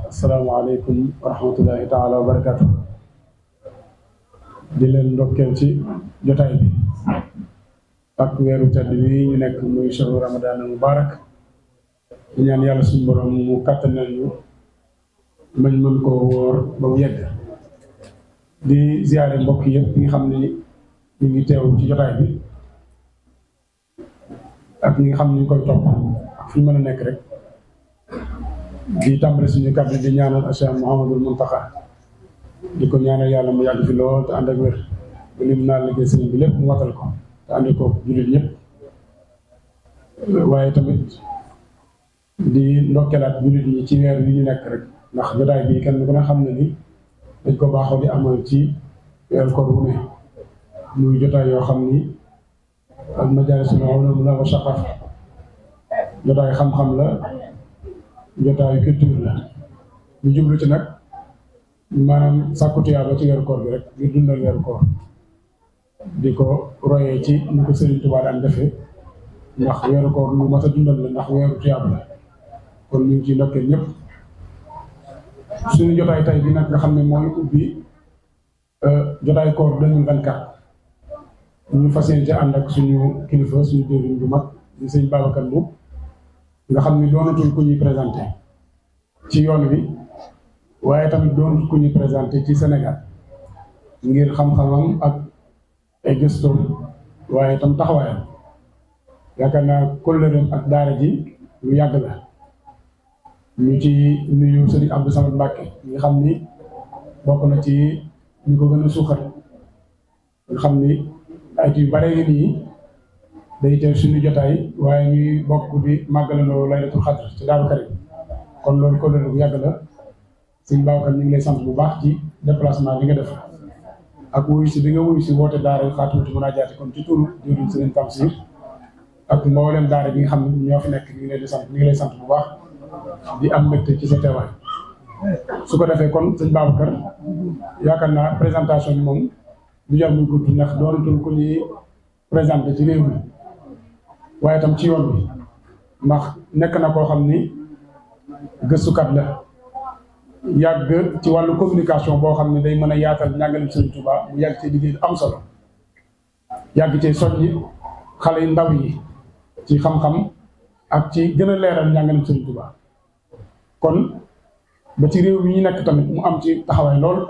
asalaamaaleykum wa rahmatullahi taala wa barakaatu. di leen ndokkeel ci jotaay bi ak weeru tedd bi ñu nekk muy shahru Ramadan al mubarak. di ñaan yàlla suñu borom mu kàttanal ñu mañ mën koo wóor ba mu yegg. di ziare mbokk yëpp yi nga xam ne ñu ngi teew ci jotaay bi ak ñi nga xam ne ñu koy topp ak fu ñu mën a nekk rek. di tàmbali suñu kàddu di ñaanal Cheikh Mouhamadul Mountakha di ko ñaanal yàlla mu yàgg fi lool te ànd ak wér ba lim naa liggéey sëriñ bi lépp mu watal ko te ànd ko jullit ñëpp. waaye tamit di ndokkeelaat jullit ñi ci weer yi ñu nekk rek ndax jotaay bi kenn ku ne xam ne ni dañ ko baaxoo di amal ci weer koor wu ne muy jotaay yoo xam ni al majaalisul ulum wa saqafa jotaay xam-xam la. jotaayu culture la ñu jublu ci nag maanaam sàkku tuyaaba ci weeru koor bi rek ngir dundal weeru koor di ko royee ci ni ko Sëriñ Tuubaa daan defee ndax weeru koor lu mat a dundal la ndax weeru tuyaaba la kon ñu ngi ciy ndokkeel ñëpp. suñu jotaay tay bi nag nga xam ne mooy ubbi jotaay koor 2024 ñu fas yéene ci ànd ak suñu kilifa suñu jëriñ bu mag di sëñ Babacar Mboup nga xam ni doonatul ku ñuy présenté ci yoon wi waaye tamit doonatul ku ñuy présenté ci Sénégal ngir xam-xamam ak ay gëstoom waaye tam taxawaayam yaakaar naa kóllëreem ak daara ji lu yàgg la. ñu ci nuyu Sëriñ Abdou Samad Mbacke nga xam ni bokk na ci ñu ko gën a suuxat nga xam ni ay yu bare ngi nii day teew suñu jotaay waaye ñuy bokk di màggalandoo laylatul xadr ci Daaru Karim kon loolu ko bu yàgg la. sëñ Babacar ñu ngi lay sant bu baax ci déplacement bi nga def ak wuyu si bi nga wuyu si woote daara Xaatimatu Munaajaat kon ci turu jëriñ Sëriñ Tamsir ak mboolem daara bi nga xam ne ñoo fi nekk ñu ngi leen di sant ñu ngi lay sant bu baax di am mbégte ci sa teewaay. su ko defee kon sëñ Babacar yaakaar naa présentation bi moom du jar muy gudd ndax doonatul ku ñuy présenté ci réew mi waaye tam ci yoon bi ndax nekk na koo xam ni gëstukat la yàgg ci wàllu communication boo xam ne day mën a yaatal njàngaleem Sëriñ Tuubaa mu yàgg ci liggéey bi am solo yàgg ci soññi xale yu ndaw yi ci xam-xam ak ci gën a leeral njàngaleem Sëriñ Tuubaa kon ba ci réew mi ñu nekk tamit mu am ci taxawaay lool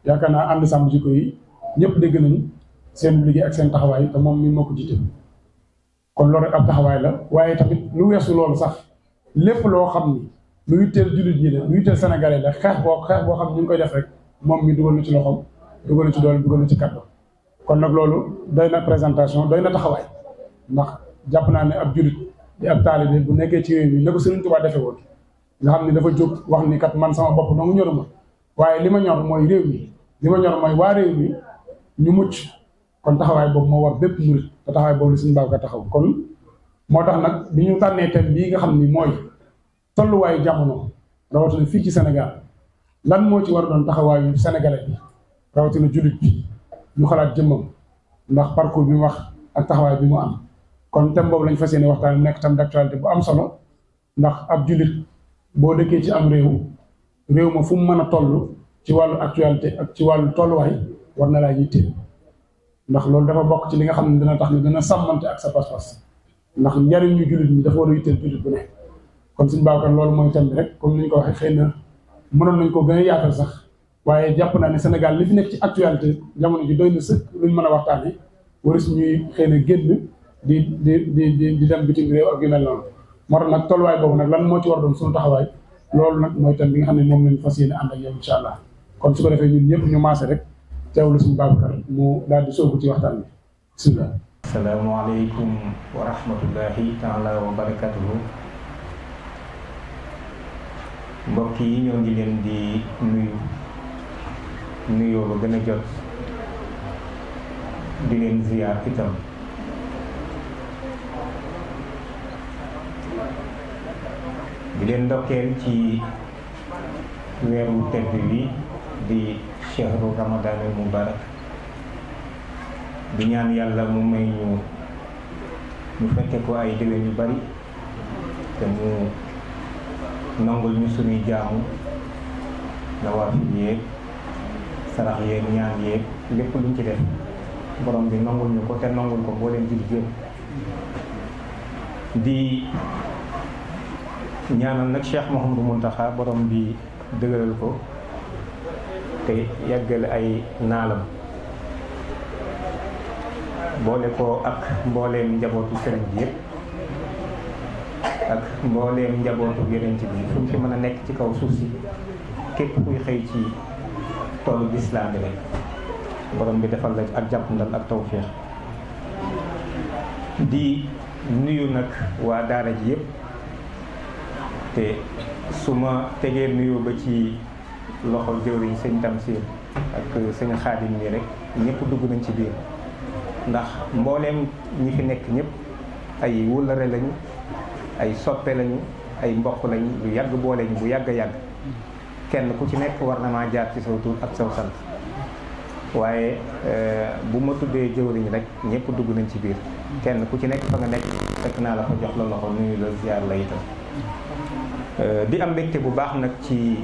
yaakaar naa ànd sàmm jikko yi ñëpp dégg nañ seen liggéey ak seen taxawaay te moom mi moo ko jiite kon loolu rek ab taxawaay la waaye tamit lu weesu loolu sax lépp loo xam ni lu yitteel jullit ñi la lu yitteel sénégalais la xeex boo xam ne ñu ngi koy def rek moom mi dugal na ci loxoom dugal na ci doole dugal na ci kàddu kon nag loolu doy na présentation doy na taxawaay ndax jàpp naa ne ab jullit di ab taalibe bu nekkee ci réew mi ne ko Sëriñ Tuubaa defee woon nga xam ne dafa jóg wax ni kat man sama bopp dong ñoruma waaye li ma ñor mooy réew mi li ma ñor mooy waa réew mi ñu mucc kon taxawaay boobu moo war bépp murit te taxawaay boobu la suñu baaw ka taxaw kon moo tax nag bi ñu tànnee thème bii nga xam ni mooy tolluwaayu jamono rawatina fii ci Sénégal lan moo ci war a doon taxawaayu sénégalais bi rawatina jullit bi ñu xalaat jëmmam ndax parcours bi mu wax ak taxawaay bi mu am kon thème boobu lañ fas yéene waxtaan nekk thème d'actualité bu am solo ndax ab jullit boo dëkkee ci am réew ma fu mu mën a toll ci wàllu actualité ak ci wàllu tolluwaay war na laa yitteel ndax loolu dafa bokk ci li nga xam ne dina tax ni dina sàmmante ak sa pas-pas ndax njariñu jullit ñi dafa war a yitteel jullit bu ne kon suñu Babacar loolu mooy thème bi rek comme ni ñu ko waxee xëy na mënoon nañ ko gën a yaatal sax waaye jàpp naa ne Sénégal li fi nekk ci actualité jamono ji doy na sëkk luñ mën a waxtaanee waris ñuy xëy na génn di dem bitim réew ak yu mel noonu moo tax nag tolluwaay boobu nag lan moo ci war doon suñu taxawaay loolu nag mooy thème bi nga xam ne moom lañ fas yéene ànd ak yow incha allah kon su ko defee ñun ñëpp ñu maase rek teewlu suñu Babacar mu daal di soobu ci waxtaan bi bismillah. asalaamaaleykum wa rahmatullahi taala wa barakatuhu. mbokk yi ñoo ngi leen di nuyoo ba gën a jot di leen ziyaar itam di leen ndokkeel ci weeru tedd wi di shahru Ramadan al mubarak di ñaan yàlla mu may ñu fekke ko ay déwén yu bari te mu nangul ñu suñuy jaamu nawaafil yéeg sarax yéeg ñaan yéeg lépp luñ ci def borom bi nangul ñu ko te nangul ko mbooleem jullit yépp di ñaanal nag Cheikh Mouhamadou Mountakha borom bi dëgëral ko te yàggal ay naalam boole ko ak mbooleem njabootu sëriñ bi yépp ak mbooleem njabootu Yonent bi fu mu fi mën a nekk ci kaw suuf si képp kuy xëy ci toolu lislaam bi rek borom bi defal la ak jàppandal ak tawféex di nuyu nag waa daara ji yépp te su ma tegee nuyu ba ci loxo jëwriñ sëñ Tamsir ak sëñ Xaadim nii rek ñëpp dugg nañ ci biir ndax mbooleem ñi fi nekk ñëpp ay wóllare lañu ay soppe lañu ay mbokk lañu lu yàgg boole ñu bu yàgg a yàgg kenn ku ci nekk war na maa jaar ci saw tur ak saw sant waaye bu ma tuddee jëwriñ rek ñëpp dugg nañ ci biir kenn ku ci nekk fa nga nekk fekk naa la fa jox la loxo nuyu la ziar la itam di am mbégte bu baax nag ci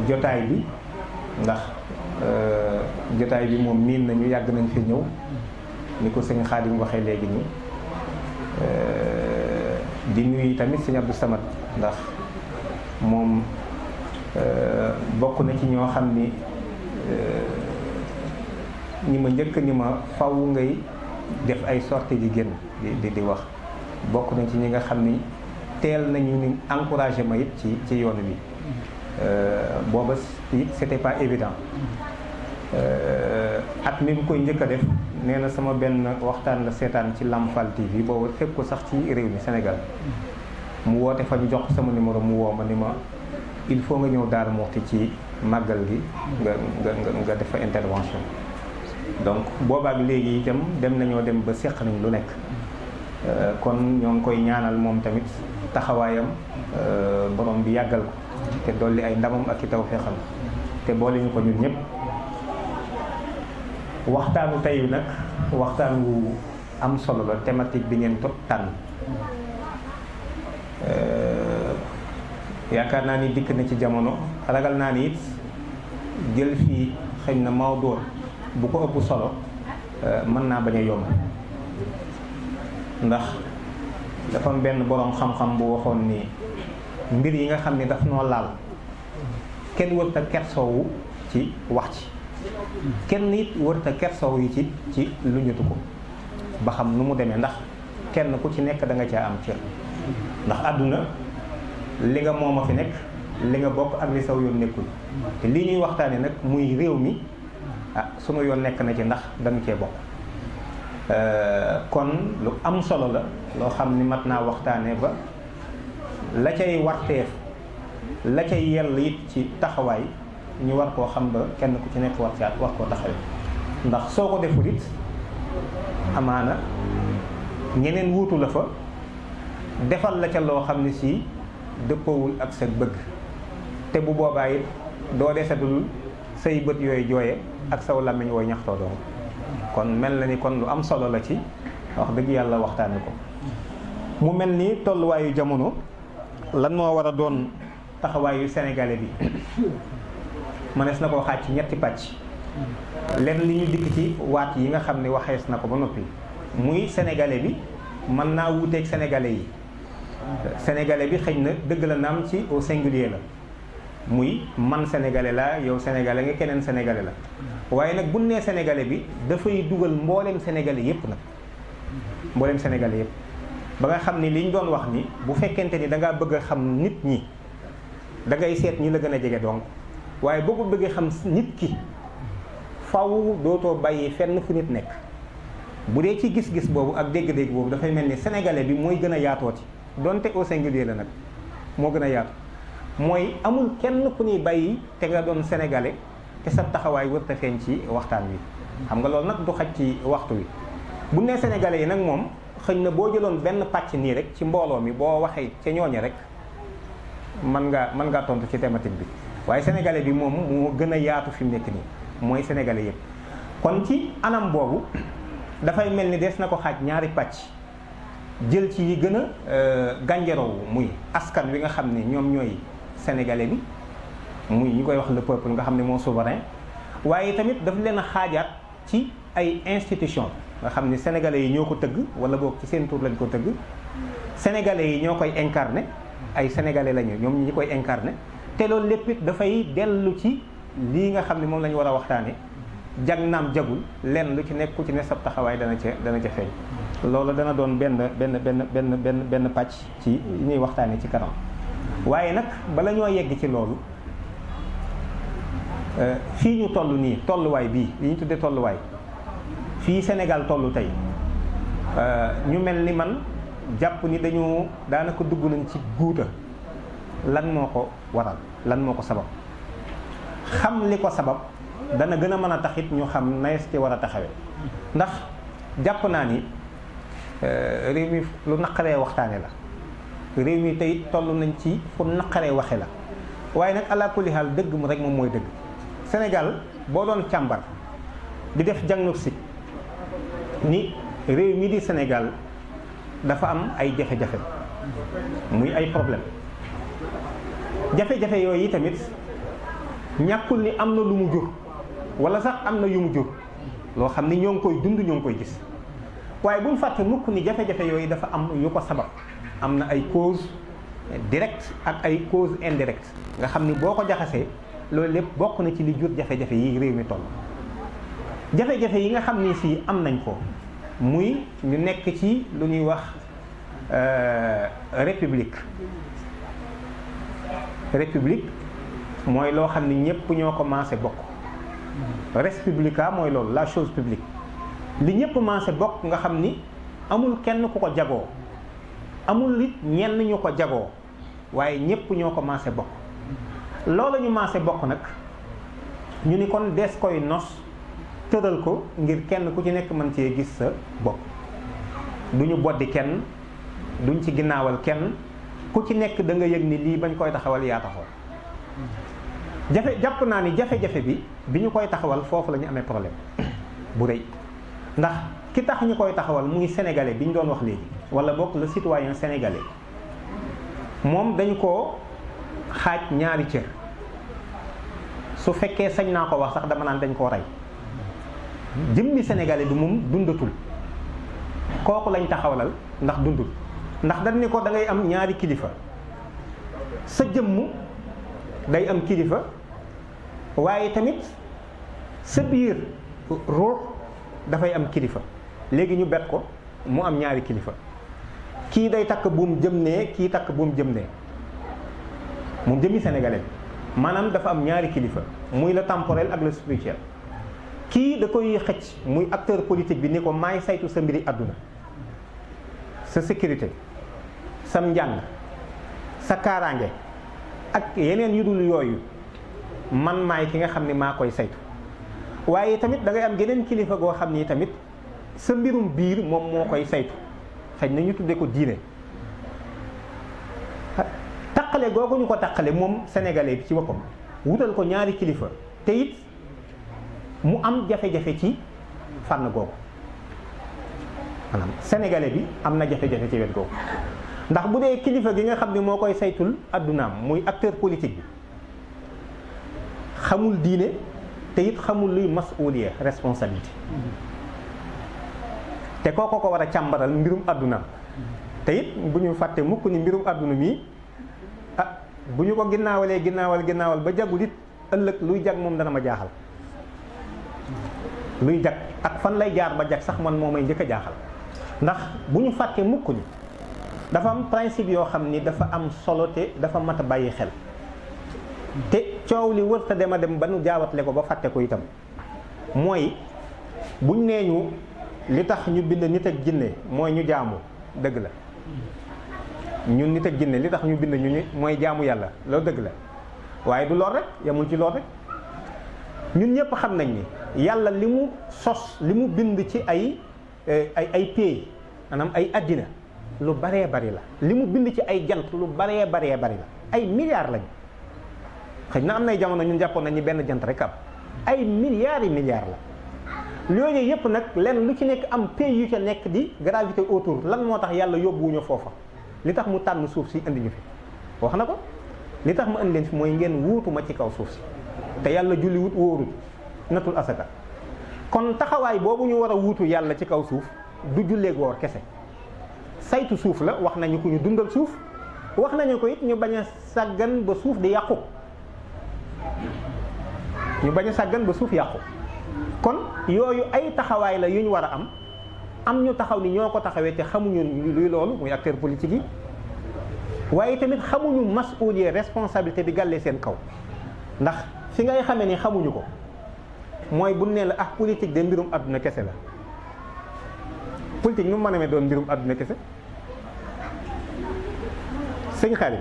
jotaay bi ndax jotaay bi moom miin nañu yàgg nañ fi ñëw ni ko sëñ Xaadim waxee léegi nii di nuyu tamit sëñ Abdou Samad ndax moom bokk na ci ñoo xam ni ñi ma njëkk ni ma faw ngay def ay sorties di génn di wax bokk na ci ñi nga xam ni teel nañu ni encouragé ma it ci yoon bi booba it c'était pas évident at mi mu koy njëkk a def nee na sama benn waxtaan la seetaan ci Lamfal TV booba fekk ko sax ci réew mi Sénégal mu woote fa ñu jox sama numéro mu woo ma ni ma il faut nga ñëw Darou Mouhty ci màggal gi nga def fa intervention donc boobaak léegi itam dem nañoo dem ba seq nañ lu nekk kon ñoo ngi koy ñaanal moom tamit taxawaayam borom bi yàggal ko te dolli ay ndamam ak i tawfeexam te boole ñu ko ñun ñëpp waxtaanu tey bi nag waxtaan wu am solo la thématique bi ngeen tànn yaakaar naa ni dikk na ci jamono ragal naa ni it jël fii xëy na mawdu bu ko ëpp solo mën naa bañ a yomb ndax dafa am benn boroom xam-xam bu waxoon ni mbir yi nga xam ni daf noo laal kenn wërta kersoowu ci wax ci kenn it wërta kersoowu yi ci lu ñutu ko ba xam nu mu demee ndax kenn ku ci nekk da nga caa am cër ndax àdduna li nga moom a fi nekk li nga bokk ak li saw yoon nekkul te lii ñuy waxtaane nag muy réew mi sunu yoon nekk na ci ndax dañu cee bokk kon lu am solo la loo xam ni mat naa waxtaane ba la cay warteef la cay yell it ci taxawaay ñu war koo xam ba kenn ku ci nekk war koo taxawee ndax soo ko deful it amaana ñeneen wuutu la fa defal la ca loo xam ne si dëppoowul ak sa bëgg te bu boobaa it doo desetul say bët yooyu jooye ak saw làmmiñ wooy ñaxtoo doon kon mel na ni kon lu am solo la ci wax dëgg yàlla waxtaane ko mu mel ni tolluwaayu jamono lan moo war a doon taxawaayu sénégalais bi mënees na koo xaaj ci ñetti pàcc lenn li ñu dikk ci waat yi nga xam ne waxees na ko ba noppi muy sénégalais bi mën naa wuuteeg sénégalais yi sénégalais bi xëy na dëgg la naam ci au singulier la muy man sénégalais la yow sénégalais nga keneen sénégalais la waaye nag bu nee sénégalais bi dafay dugal mbooleem sénégalais yépp nag mbooleem sénégalais yépp ba nga xam ni li ñu doon wax ni bu fekkente ni da ngaa bëgg a xam nit ñi da ngay seet ñi la gën a jege donc waaye boo ko bëggee xam nit ki faw dootoo bàyyi fenn fu nit nekk bu dee ci gis-gis boobu ak dégg-dégg boobu dafay mel ni sénégalais bi mooy gën a yaatooti donte au singulier la nag moo gën a yaatu mooy amul kenn ku ñuy bàyyi te nga doon sénégalais te sa taxawaay wër ta feeñ ci waxtaan wi xam nga loolu nag du xaj ci waxtu wi bu nee sénégalais yi nag moom xëñ na boo jëloon benn pàcc nii rek ci mbooloo mi boo waxee ca ñooñe rek mën ngaa tontu ci thématique bi waaye sénégalais bi moom moo gën a yaatu fi mu nekk nii mooy sénégalais yëpp kon ci anam boobu dafay mel ni des na ko xaaj ñaari pàcc jël ci yi gën a gànjaroowu muy askan wi nga xam ne ñoom ñooy sénégalais bi muy ñi koy wax le peuple nga xam ne moo souverain. waaye tamit daf leen a xaajaat ci ay institution nga xam ni sénégalais yi ñoo ko tëgg wala boog ci seen tur lañ ko tëgg sénégalais yi ñoo koy incarné ay sénégalais lañu ñoom ñi koy incarné te loolu lépp it dafay dellu ci lii nga xam ne moom la ñu war a waxtaane jag naam jagul lenn lu ci nekk ku ci ne sab taxawaay dana ca feeñ. loolu dana doon benn pàcc ci ñuy waxtaane ci kanam waaye nag bala ñoo yegg ci loolu fii ñu toll nii tolluwaay bii li ñu tuddee tolluwaay fii Sénégal tollu tey ñu mel ni man jàpp ni dañu daanaka dugg nañ ci guuta lan moo ko waral lan moo ko sabab xam li ko sabab dana gën a mën a taxit ñu xam naes ci war a taxawee ndax jàpp naa ni réew mi lu naqaree waxtaane la réew mi tey toll nañ ci fu naqaree waxe la waaye nag ala kulli haal dëgg mu rek moom mooy dëgg Sénégal boo doon càmbar di def diagnostic ni réew mi di Sénégal dafa am ay jafe-jafe muy ay problème jafe-jafe yooyu tamit ñàkkul ni am na lu mu jur wala sax am na yu mu jur loo xam ni ñoo ngi koy dund ñoo ngi koy gis waaye bu ñu fàtte mukk ni jafe-jafe yooyu dafa am yu ko sabab am na ay cause directe ak ay cause indirecte nga xam ni boo ko jaxasee loolu lépp bokk na ci li jur jafe-jafe yi réew mi toll jafe-jafe yi nga xam ni fii am nañ ko muy ñu nekk ci lu ñuy wax république mooy loo xam ni ñëpp ñoo commencé bokk res publica mooy loolu la chose publique li ñëpp commencé bokk nga xam ni amul kenn ku ko jagoo amul it ñenn ñu ko jagoo waaye ñëpp ñoo commencé bokk loolu ñu commencé bokk nag ñu ni kon des koy nos tëral ko ngir kenn ku ci nekk mën cee gis sa bopp duñu boddi kenn duñ ci ginnaawal kenn ku ci nekk da nga yëg ni lii bañ koy taxawal yaa taxawal jàpp naa ni jafe-jafe bi ñu koy taxawal foofu la ñu amee problème bu rëy ndax ki tax ñu koy taxawal muy sénégalais bi ñu doon wax léegi wala bokk le citoyen sénégalais moom dañu ko xaaj ñaari cër su fekkee sañ naa ko wax sax dama naan dañ koo rey jëmmi sénégalais bi moom dundatul kooku lañ taxawalal ndax dundul ndax dañ ni ko da ngay am ñaari kilifa sa jëmm day am kilifa waaye tamit sa biir ruux dafay am kilifa léegi ñu bet ko mu am ñaari kilifa kii day takk buum jëm nee kii takk buum jëm nee moom jëmmi sénégalais bi maanaam dafa am ñaari kilifa muy le temporel ak le spirituel kii da koy xëcc muy acteur politique bi ni ko maay saytu sa mbiri àdduna sa sécurité sam njàng sa kaaraange ak yeneen yu dul yooyu man maay ki nga xam ni maa koy saytu waaye tamit da ngay am geneen kilifa goo xam ni tamit sa mbirum biir moom moo koy saytu xëy na ñu tudde ko diine taqale googu ñu ko taqale moom sénégalais bi ci boppam wutal ko ñaari kilifa te it mu am jafe-jafe ci fànn googu maanaam sénégalais bi am na jafe-jafe ci wet googu ndax bu dee kilifa gi nga xam ne moo koy saytul addunaam muy acteur politique bi xamul diine te it xamul luy masuuliya responsabilité te kooko ko war a càmbaral mbirum addunaam te it bu ñu fàtte mukk ni mbirum adduna mi bu ñu ko ginnaawal ba jagul it ëllëg luy jag moom dana ma jaaxal luy jag ak fan lay jaar ba jag sax man moo may njëkk a jaaxal ndax bu ñu fàtte mukk ni dafa am principe yoo xam ni dafa am solo te dafa mat a bàyyi xel te coow li wër ta dem a dem ba nu jaawatle ko ba fàtte ko itam mooy buñ nee ñu li tax ñu bind nit ak jinne mooy ñu jaamu dëgg la ñun nit ak jinne li tax ñu bind ñu mooy jaamu yàlla loolu dëgg la waaye du lool rek yamul ci lool rek ñun ñëpp xam nañ ni yàlla li mu sos li mu bind ci ay pays maanaam ay addina lu baree bari la li mu bind ci ay jant lu baree bari la ay milliards lañu xëy na am nay jamono ñun jàppoon nañ ni benn jant rek am ay milliards la yooyu yëpp nag lenn lu ci nekk am pays yu ca nekk di gravité autour lan moo tax yàlla yóbbuwuñu foofa li tax mu tànn suuf si indi ñu fi wax na ko li tax ma indi leen fi mooy ngeen wuutu ma ci kaw suuf si te yàlla julli wut wóorul natul asaka kon taxawaay boobu ñu war a wuutu yàlla ci kaw suuf du julleeg woor kese saytu suuf la wax nañu ko ñu dundal suuf wax nañu ko it ñu bañ a sàggan ba suuf di yàqu ñu bañ a sàggan ba suuf yàqu kon yooyu ay taxawaay la yu ñu war a am ñu taxaw ni ñoo ko taxawee te xamuñu luy loolu muy acteur politique yi waaye tamit xamuñu masuuliye responsabilité bi gàllee seen kaw ndax fi ngay xamee ni xamuñu ko mooy bu ne la politique de mbirum àdduna kese la politique nu mu mën a doon mbirum àdduna kese sëñ xarit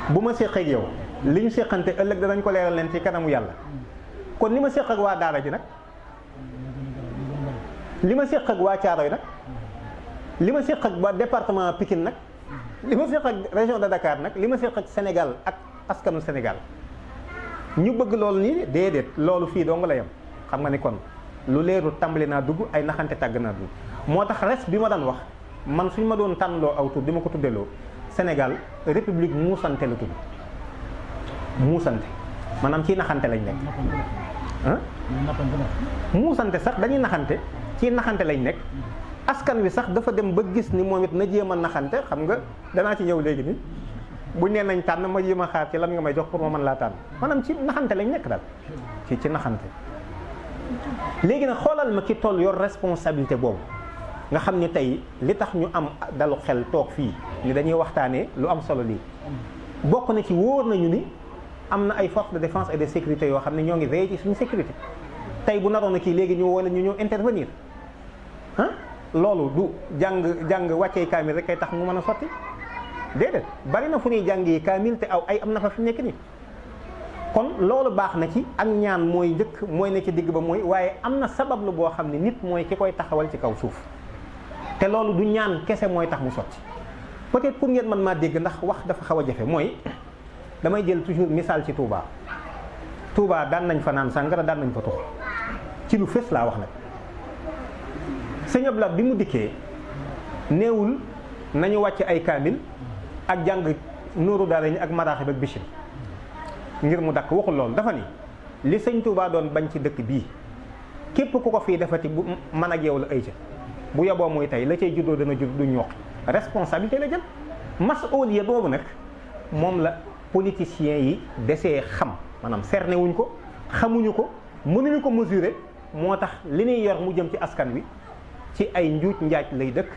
bu ma séq ak yow li ñu séqante ëllëg danañ ko leeral leen ci kanamu yàlla kon li ma séq ak waa daara ji nag li ma séq ak waa Caaroy nag li ma séq ak waa département Pikine nag li ma séq ak région de Dakar nag li ma séq ak Sénégal ak askanu Sénégal ñu bëgg loolu nii déedéet loolu fii dong la yem xam nga ni kon lu leerul tàmbali naa dugg ay naxante tàgg naa dugg moo tax res bi ma daan wax man suñ ma doon tànnloo aw tur di ma ko tuddeloo Sénégal république muusante la tudd muusante maanaam ci naxante lañ nekk muusante sax dañuy naxante ci naxante lañ nekk askan wi sax dafa dem ba gis ni moom it na jéem a naxante xam nga danaa ci ñëw léegi ni buñ nee nañ tànn ma jéem a xaar ci lan nga may jox pour ma mën laa tànn maanaam ci naxante lañ nekk daal ci naxante léegi nag xoolal ma ki toll yor responsabilité boobu nga xam ni tey li tax ñu am dalu xel toog fii ni dañuy waxtaanee lu am solo lii bokk na ci wóor nañu ni am na ay forces de défense et de sécurité yoo xam ne ñoo ngi veillé ci suñu sécurité tey bu naroon na kii léegi ñu woo la ñu ñëw intervenir loolu du jàng wàccee kaamil rek kay tax mu mën a sotti déedéet bari na fu ñuy jàngee kaamil te aw ay am na fa fi nekk nii kon loolu baax na ci ak ñaan mooy njëkk mooy ne ci digg ba mooy waaye am na sabab lu boo xam ne nit mooy ki koy taxawal ci kaw suuf te loolu du ñaan kese mooy tax mu sotti peut-être pour ngeen mën maa dégg ndax wax dafa xaw a jafe mooy damay jël toujours misaal ci Touba Touba daan nañ fa naan sàngara daan nañ fa tux ci lu fës laa wax nag sëñ Abdou Lahad bi mu dikkee néewul nañu wàcc ay kaamil ak jàng nóoru daara ñi ak maraaxib ak bichri ngir mu dakk waxul loolu dafa ni li sëñ Touba doon bañ ci dëkk bii képp ku ko fii defati bu man ak yow la ay ca bu yoboo muy tey la cay juddoo dana judd du ñoq responsabilité la jël masuuliya boobu nag moom la politiciens yi desee xam maanaam cerné wuñ ko xamuñu ko mënuñu ko mesurer moo tax li ñuy yor mu jëm ci askan wi ci ay njuuj njaaj lay dëkk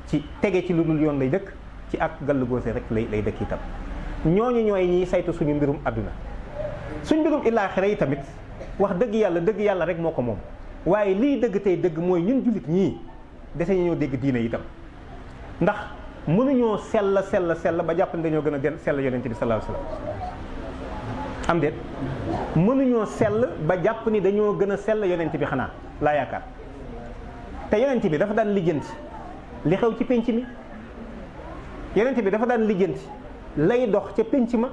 ci tege ci lu dul yoon lay dëkk ci ak gàllu góose rek lay dëkk itam ñooñu ñooy ñiy saytu suñu mbirum àdduna suñ mbirum illaaxira yi tamit wax dëgg yàlla rek moo ko moom waaye liy dëgg tey dëgg mooy ñun jullit ñii dese ñu ñoo dégg diine itam ndax mënuñoo sell ba jàpp ne dañoo gën a gën sell yonent bi sallallahu alayhi wasallam am déet mënuñoo sell ba jàpp ni dañoo gën a sell yonent bi xanaa laa yaakaar te yonent bi dafa daan lijjanti li xew ci pénc mi yonent bi dafa daan lijjanti lay dox ca pénc ma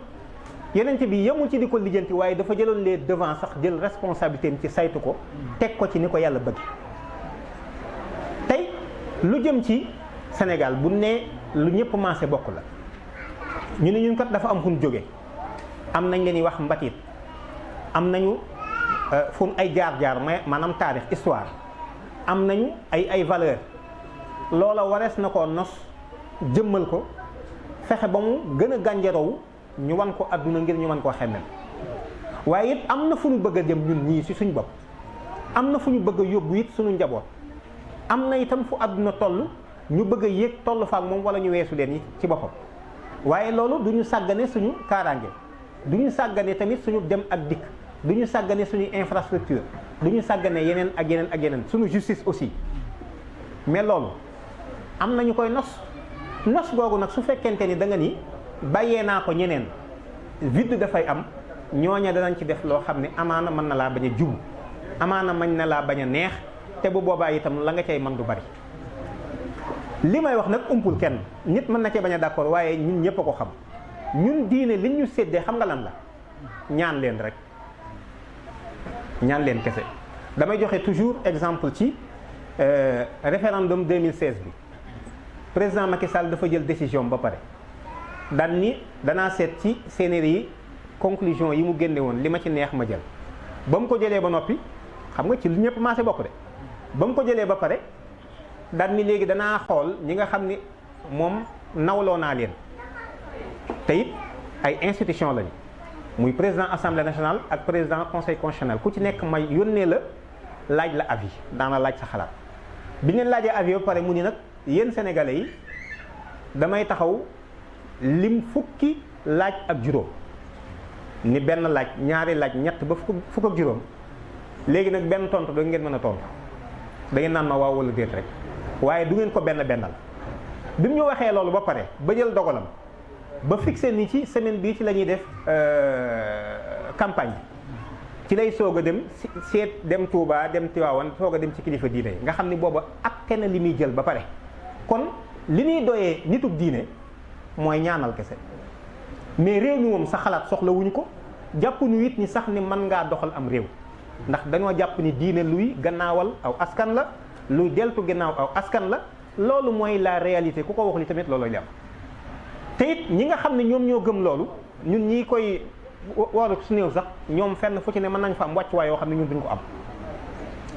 yonent bi yemul ci di ko lijjanti waaye dafa jëloon les devant sax jël responsabilité am ci saytu ko teg ko ci ni ko yàlla bëgg tey lu jëm ci Sénégal bu ne lu ñëpp maase bokk la ñu ne ñun kat dafa am fu ñu jóge am nañ leen di wax mbatit am nañu fu ay jaar-jaar maanaam taarix histoire am nañu ay valeur loola warees na ko nos jëmmal ko fexe ba mu gën a gànjarow ñu wan ko adduna ngir ñu mën koo xemmem waaye it am na fu ñu bëgg a jëm ñun ñii ci suñu bopp am na fu ñu bëgg a yóbbu it suñu njaboot am na itam fu adduna toll ñu bëgg a yéeg toll fa ak moom wala ñu weesu leen yi ci boppam waaye loolu du ñu sàggane suñu kaaraange du ñu sàggane tamit suñu dem ak dikk du ñu sàggane suñu infrastructure du ñu sàggane yeneen ak yeneen suñu justice aussi mais loolu am na ñu koy nos googu nag su fekkente ni da nga ni bàyyee naa ko ñeneen vide dafay am ñooña danañ ci def loo xam ne amaana mën na laa bañ a jub amaana mën na laa bañ a neex te bu boobaa itam la nga cay mën du bari li may wax nag umpul kenn nit mën na cee bañ a d'accord waaye ñun ñëpp a ko xam ñun diine li ñu séddee xam nga lan la ñaan leen rek ñaan leen kese damay joxe toujours exemple ci référendum 2016 bi président Macky Sall dafa jël décision ba pare daan ni danaa seet ci séenéer yi conclusion yi mu génne woon li ma ci neex ma jël ba mu ko jëlee ba noppi xam nga ci lu ñëpp maase bokk de ba mu ko jëlee ba pare daal ni léegi danaa xool ñi nga xam ni moom nawloo naa leen te it ay institution lañu muy président assemblée nationale ak président conseil constitutionnel ku ci nekk may yónnee la laaj la avis daana laaj sa xalaat bi ngeen laajee avis ba pare mu ni nag yéen sénégalais yi damay taxaw lim fukki laaj ak juróom ni benn laaj ñaari laaj ñett ba fukk ak juróom léegi nag benn tontu da ngeen mën a tontu da ngeen naan ma waaw wala déet rek waaye du ngeen ko benn bennal bi mu ñu waxee loolu ba pare ba jël dogalam ba fixé ni ci semaine bii ci la ñuy def campagne ci lay soog a dem seet dem Touba dem Tivaouane soog a dem ci kilifa diine yi nga xam ni booba atte na li muy jël ba pare kon li ñuy doyee nitug diine mooy ñaanal kese mais réew mi moom sa xalaat soxlawuñu ko jàpp ñu it ni sax ni mën ngaa doxal am réew ndax dañoo jàpp ni diine luy gannaawal aw askan la luy deltu gannaaw aw askan la loolu mooy la réalité ku ko wax li tamit loolooy li am te it ñi nga xam ne ñoom ñoo gëm loolu ñun ñi koy waru su néew sax ñoom fenn fu ci ne mën nañ fa am wàccuwaay yoo xam ne ñun duñ ko am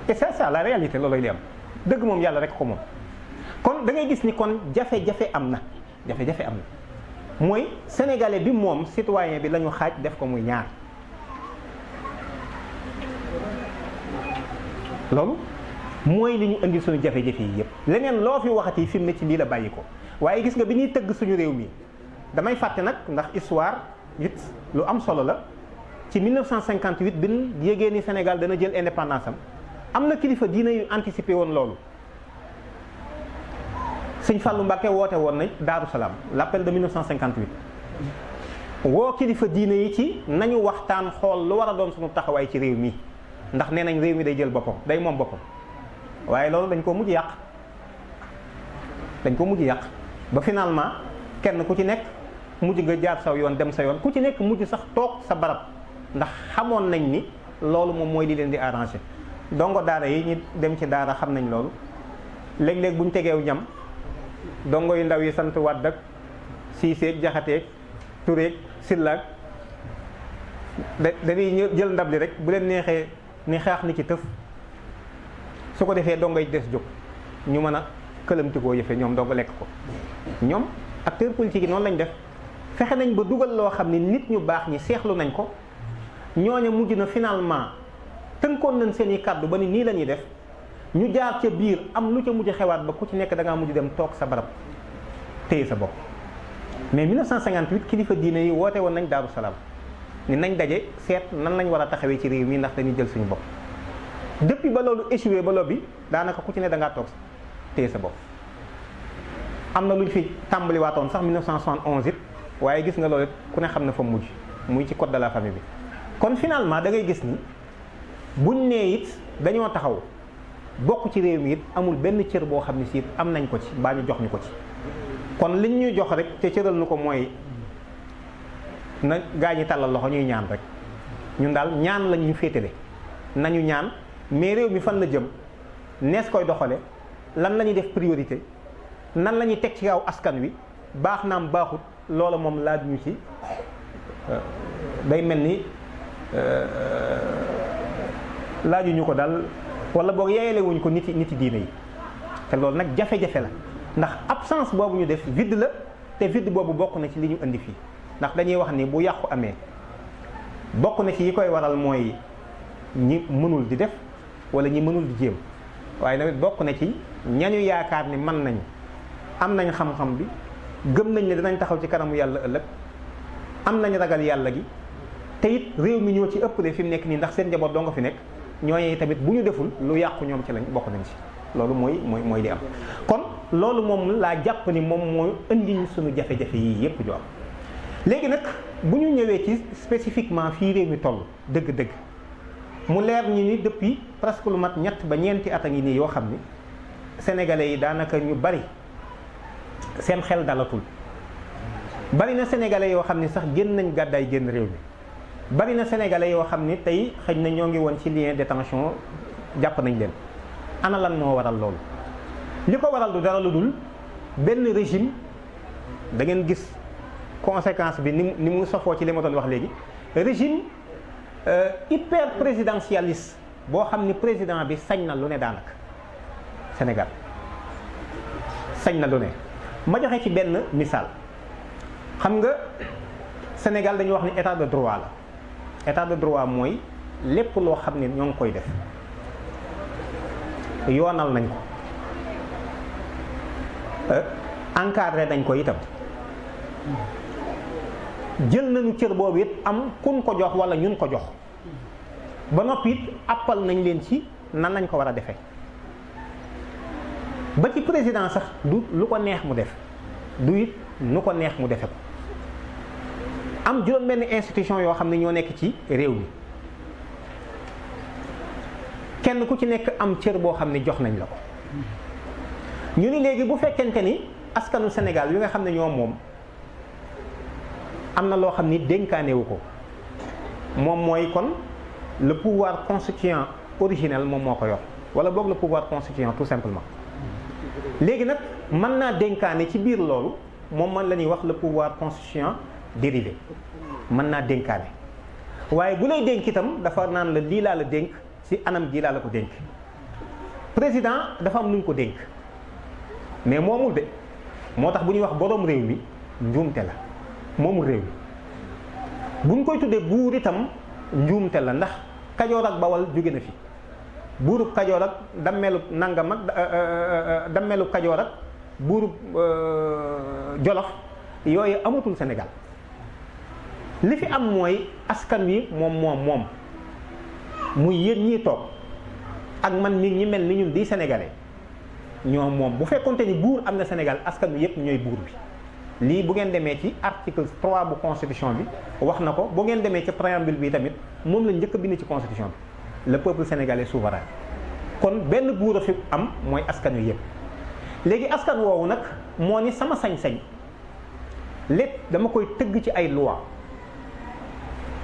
et c'est ça la réalité loolooy li am dëgg moom yàlla rek ko moom kon da ngay gis ni kon jafe-jafe am na jafe-jafe am na mooy sénégalais bi moom citoyen bi la ñu xaaj def ko muy ñaar loolu mooy li ñu indi suñu jafe-jafe yi yëpp leneen loo fi waxati fi mu ne ci lii la bàyyi ko waaye gis nga bi ñuy tëgg suñu réew mi damay fàtte nag ndax histoire it lu am solo la ci 1958 bi ñu yégée ni Sénégal dana jël indépendance am na kilifa diina yu anticipé woon loolu sëñ Fallou Mbacké woote woon na Daaru Salaam l'appel de 1958 woo kilifa diine yi ci nañu waxtaan xool lu war a doon suñu taxawaay ci réew mi ndax nee nañ réew mi day jël boppam day moom boppam waaye loolu dañ ko mujj yàq ba finalement kenn ku ci nekk mujj nga jaar saw yoon dem sa yoon ku ci nekk mujj sax toog sa barab ndax xamoon nañ ni loolu moom mooy li leen di arrangé dongo daara yi ñu dem ci daara xam nañ loolu léeg-léeg bu ñu tegeew ñam dongo yu ndaw yi sant Wàdd ak Siise Jaxate Tureeg Sillaak dañuy jël ndab li rek bu leen neexee ni xaax ni ci tëf su ko defee dongo yi des jóg ñu mën a këlamtikoo yëfe ñoom dongo lekk ko ñoom acteur politique yi noonu lañ def fexe nañ ba dugal loo xam ni nit ñu baax ñi seexlu nañ ko ñooña mujj na finalement tënkoon nañ seen i kàddu ba ni nii la ñuy def ñu jaar ca biir am lu ca mujj xewaat ba ku ci nekk da ngaa mujj dem toog sa barab téye sa bopp mais 1958 kilifa diine yi woote woon nañ Daaru Salaam ni nañ daje seet nan lañ war a taxawee ci réew mi ndax dañuy jël suñu bopp depuis ba loolu échoué ba lobbi daanaka ku ci ne da ngaa toog téye sa bopp am na lu ñu fi tàmbali waatoon sax 1971 it waaye gis nga loolu it ku ne xam na fa mujj muy ci code de la famille bi kon finalement da ngay gis ni buñ nee it dañoo taxaw bokk ci réew mi it amul benn cër boo xam ne si it am nañ ko ci baa ñu jox ñu ko ci kon liñ ñuy jox rek te cëral nu ko mooy na gaa ñi tàllal loxo ñuy ñaan rek ñun daal ñaan lañ ñu féetale nañu ñaan mais réew mi fan la jëm nees koy doxale lan la ñuy def priorité nan la ñuy teg ci kaw askan wi baax naam baaxut loola moom laaj ñu ci day mel ni laajuñu ko daal wala boog yeeyale wuñ ko niti diine yi te loolu nag jafe-jafe la ndax absence boobu ñu def vide la te vide boobu bokk na ci li ñu indi fii ndax dañuy wax ni bu yàqu amee bokk na ci yi koy waral mooy ñi mënul di def wala ñi mënul di jéem waaye tamit bokk na ci ñañu yaakaar ni mën nañu am nañ xam-xam bi gëm nañ ne dinañ taxaw ci kanamu yàlla ëllëg am nañ ragal yàlla gi te it réew mi ñoo ci ëppale fi mu nekk nii ndax seen njaboot doo nga fi nekk ñooñu tamit bu ñu deful lu yàqu ñoom ci lañ bokk nañ ci loolu mooy di am kon loolu moom laa jàpp ni moom mooy indi suñu jafe-jafe yii yépp ñu am léegi nag bu ñu ñëwee ci spécifiquement fii réew mi toll dëgg-dëgg mu leer ñi ni depuis presque lu mat ñett ba ñeenti at a ngi nii yoo xam ni sénégalais yi daanaka ñu bari seen xel dalatul bari na sénégalais yoo xam ni sax génn nañ gàddaay génn réew mi bari na sénégalais yoo xam ni tey xëy na ñoo ngi woon ci lien de détention jàpp nañ leen ana lan moo waral loolu li ko waral du dara lu dul benn régime da ngeen gis conséquence bi ni mu sofoo ci li ma doon wax léegi régime hyper présidentialiste boo xam ni président bi sañ na lu ne daanaka Sénégal sañ na lu ne. ma joxe ci benn misaal xam nga Sénégal dañuy wax ni état de droit la état de droit mooy lépp loo xam ne ñoo ngi koy def yoonal nañ ko encadré nañ ko itam jël nañu cër boobu it am kun ko jox wala ñun ko jox ba noppi it appal nañ leen ci nan lañ ko war a defee ba ci président sax du lu ko neex mu def du it nu ko neex mu defe ko am juróom benn institution yoo xam ne ñoo nekk ci réew mi kenn ku ci nekk am cër boo xam ne jox nañ la ko ñu ni léegi bu fekkente ni askanu Sénégal yi nga xam ne ñoo moom am na loo xam ni dénkaanewu ko moom mooy kon le pouvoir constituant originel moom moo ko yor wala boog le pouvoir constituant tout simplement léegi nag mën naa dénkaane ci biir loolu moom man la ñuy wax le pouvoir constituant dérivé mën naa dénkaane waaye bu lay dénk itam dafa naan la lii laa la dénk ci anam gii laa la ko dénk président dafa am nu ñu ko dénk mais moomul de moo tax bu ñuy wax boroom réew mi njuumte la moomul réew mi bu ñu koy tuddee buur itam njuumte la ndax Kajoor ak Bawal jóge na fi buurub Kajoor ak dammeelu nangam ak dammeelu Kajoor ak buurub Jolof yooyu amatul Sénégal li fi am mooy askan wi moom muy yéen ñii toog ak man nit ñi mel ni ñun di sénégalais ñoo moom bu fekkonte ni buur am na Sénégal askan wi yépp ñooy buur bi lii bu ngeen demee ci article 3 bu constitution bi wax na ko bu ngeen demee ci préambule bi tamit moom la njëkk a bind ci constitution bi le peuple sénégalais souverain kon benn buur a fi am mooy askan wi yépp léegi askan woowu nag moo ni sama sañ-sañ lépp dama koy tëgg ci ay loi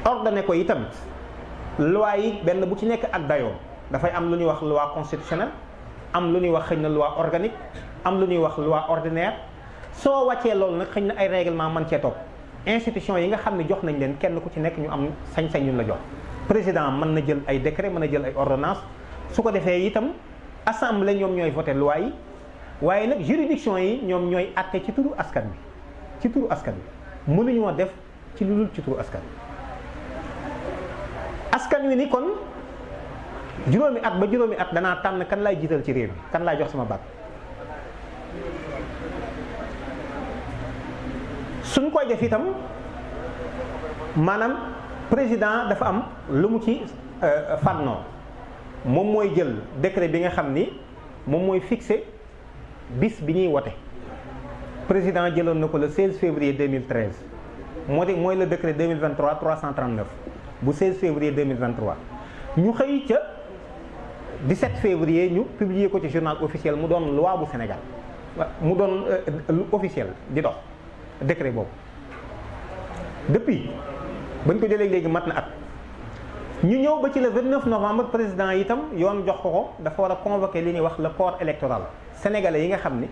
ordonné ko itam loi yi benn bu ci nekk ak dayoom dafay am lu ñuy wax loi constitutionnelle am lu ñuy wax xëy na loi organique am lu ñuy wax loi ordinaire soo wàccee loolu nag xëy na ay règlement man cee topp institution yi nga xam ne jox nañ leen kenn ku ci nekk ñu am sañ-sañ ñu la jox président mën na jël ay décret mën na jël ay ordonnance su ko defee itam assemblée ñoom ñooy voté loi yi waaye nag juridiction yi ñoom ñooy àtte ci turu askan bi mënuñoo def ci lu dul ci turu askan wi ni kon juróomi at ba juróomi at danaa tànn kan laay jiital ci réew mi kan laay jox sama baat suñ koy def itam maanaam président dafa am lu mu ci fànnoo moom mooy jël décret bi nga xam ni moom mooy fixé bis bi ñuy wote président jëloon na ko le 16 février 2013 mooy le décret 2023 339 bu 16 février 2023 ñu xëy ca 17 février ñu publier ko ci journal officiel mu doon loi bu Sénégal mu doon lu officiel di dox décret boobu depuis bañ ko jëlee léegi mat na at ñu ñëw ba ci le 29 novembre président itam yoon jox ko dafa war a convoquer li ñuy wax le corps électoral sénégalais yi nga xam ne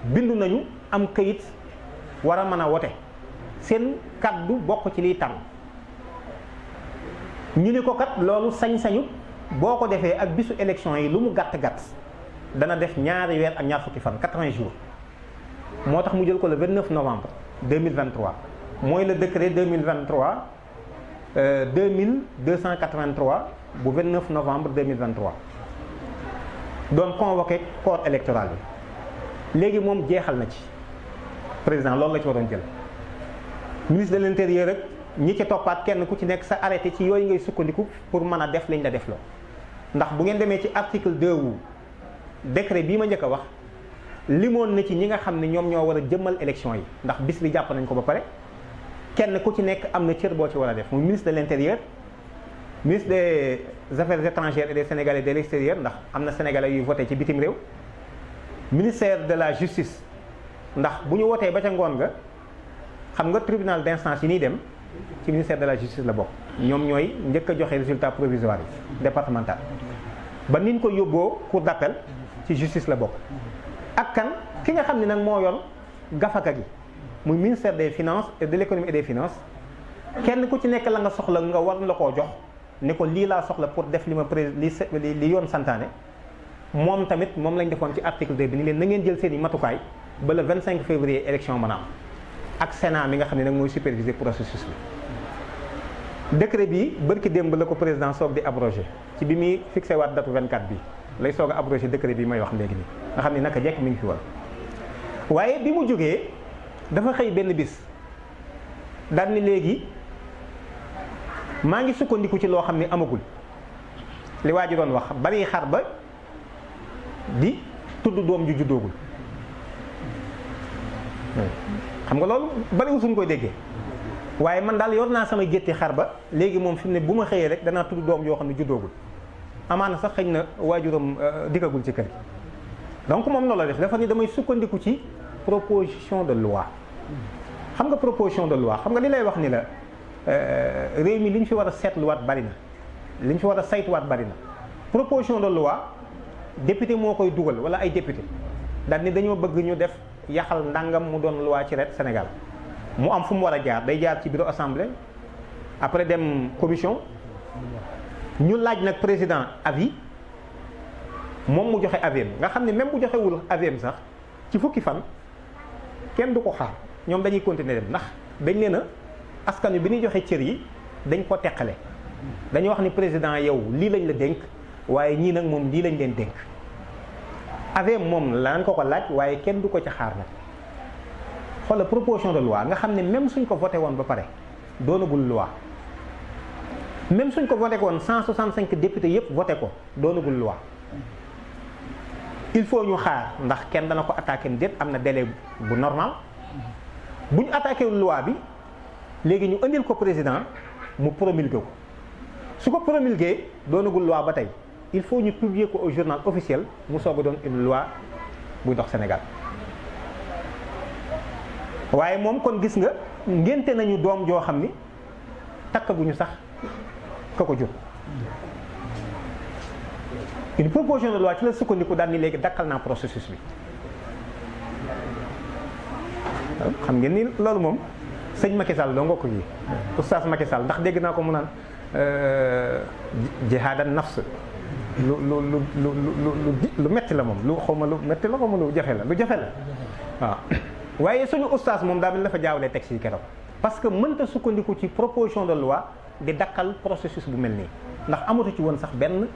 bindu nañu am këyit war a mën a wote seen kàddu bokk ci liy tànn ñu ni ko kat loolu sañ-sañu boo ko defee ak bisu élection yi lu mu gàtt-gàtt dana def ñaari weer ak ñaar fukki fan 80 jours moo tax mu jël ko le 29 novembre 2023 mooy le décret 2023 2283 bu 29 novembre 2023 doon convoqué corps électoral bi léegi moom jeexal na ci président loolu la ci waroon jël ministre de l'intérieur rek ñi ci toppaat kenn ku ci nekk sa arrêté ci yooyu ngay sukkandiku pour mën a def lañ la def loo ndax bu ngeen demee ci article 2 wu décret bii ma njëkk a wax limoon na ci ñi nga xam ne ñoom ñoo war a jëmmal élection yi ndax bis bi jàpp nañ ko ba pare kenn ku ci nekk am na cër boo ci war a def muy ministre de l'intérieur ministre des affaires étrangères et des sénégalais de l'extérieur ndax am na sénégalais yuy voté ci bitim réew ministère de la justice ndax bu ñu wotee ba ca ngoon nga xam nga tribunal d'instance yi ñuy dem ci ministère de la justice la bokk ñoom ñooy njëkk a joxe résultat provisoire yi départemental ba niñ ko yóbboo cour d'appel ci justice la bokk ak kan ki nga xam ne nag moo yor gafaka gi muy ministère des finances et de l'économie et des finances kenn ku ci nekk la nga soxla nga war la koo jox ni ko lii laa soxla pour def li ma li yoon santaane. moom tamit moom lañ defoon ci article 2 bi ni leen na ngeen jël seen i matukaay ba le 25 février élection mën a am ak Sénat mi nga xam ne nag mooy superviser processus bi. décret bi bërki démb la ko président soog di abrogé ci bi muy fixé waat date 24 bi lay soog a abrogé décret bi may wax léegi nii nga xam ne naka jekk mi ngi fi war waaye bi mu jógee dafa xëy benn bis daal ni léegi maa ngi sukkandiku ci loo xam ne amagul li waa ji doon wax bari xar ba di tudd doom ju juddoogul xam nga loolu bariwul suñ koy déggee waaye man daal yor naa sama gétti xar ba léegi moom fi mu ne bu ma xëyee rek danaa tudd doom yoo xam ne juddoogul amaana sax xëy na waajuram dikkagul ci kër gi donc moom noonu la def dafa ni damay sukkandiku ci proposition de loi xam nga proposition de loi xam nga li lay wax ni la réew mi li ñu fi war a seetluwaat bari na li ñu fi war a saytuwaat bari na proposition de loi député moo koy dugal wala ay député daal ni dañoo bëgg ñu def yaxal ndàngam mu doon loi ci ret Sénégal mu am fu mu war a jaar day jaar ci bureau assemblée après dem commission ñu laaj nag président avis moom mu joxe avis nga xam ne même bu joxewul avis sax ci fukki fan kenn du ko xaar ñoom dañuy continuer dem ndax dañ leen a askan wi bi ñuy joxe cër yi dañ ko teqale dañu wax ni président yow lii lañ la dénk waaye ñii nag moom lii lañ leen dénk avis moom lan ko laaj waaye kenn du ko ca xaar nag xoolal proposition de loi nga xam ne même suñ ko voté woon ba pare doonagul loi même suñ ko voté woon 165 députés yëpp voté ko doonagul loi il faut ñu xaar ndax kenn dana ko attaqué déet am na délai bu normal bu ñu attaqué loi bi léegi ñu indil ko président mu promulgué ko su ko promulgué doonagul loi ba tey il faut ñu publier ko au journal officiel mu soog a doon une loi buy dox Sénégal waaye moom kon gis nga ngénte nañu doom joo xam ni takkaguñu sax ka ko jur une proposition de loi ci la sukkandiku daal ni léegi dakkal naa processus bi xam ngeen ni loolu moom sëñ Macky Sall doo nga ko yi oustaz Macky Sall ndax dégg naa ko mu naan jihaadan nafs lu metti la moom lu xawma lu metti la xawma lu jafe la waaw waaye suñu oustaz moom daa mel dafa jaawlee texte yi keroog parce que mënta sukkandiku ci proposition de loi di dakkal processus bu mel nii ndax amatu ci woon sax benn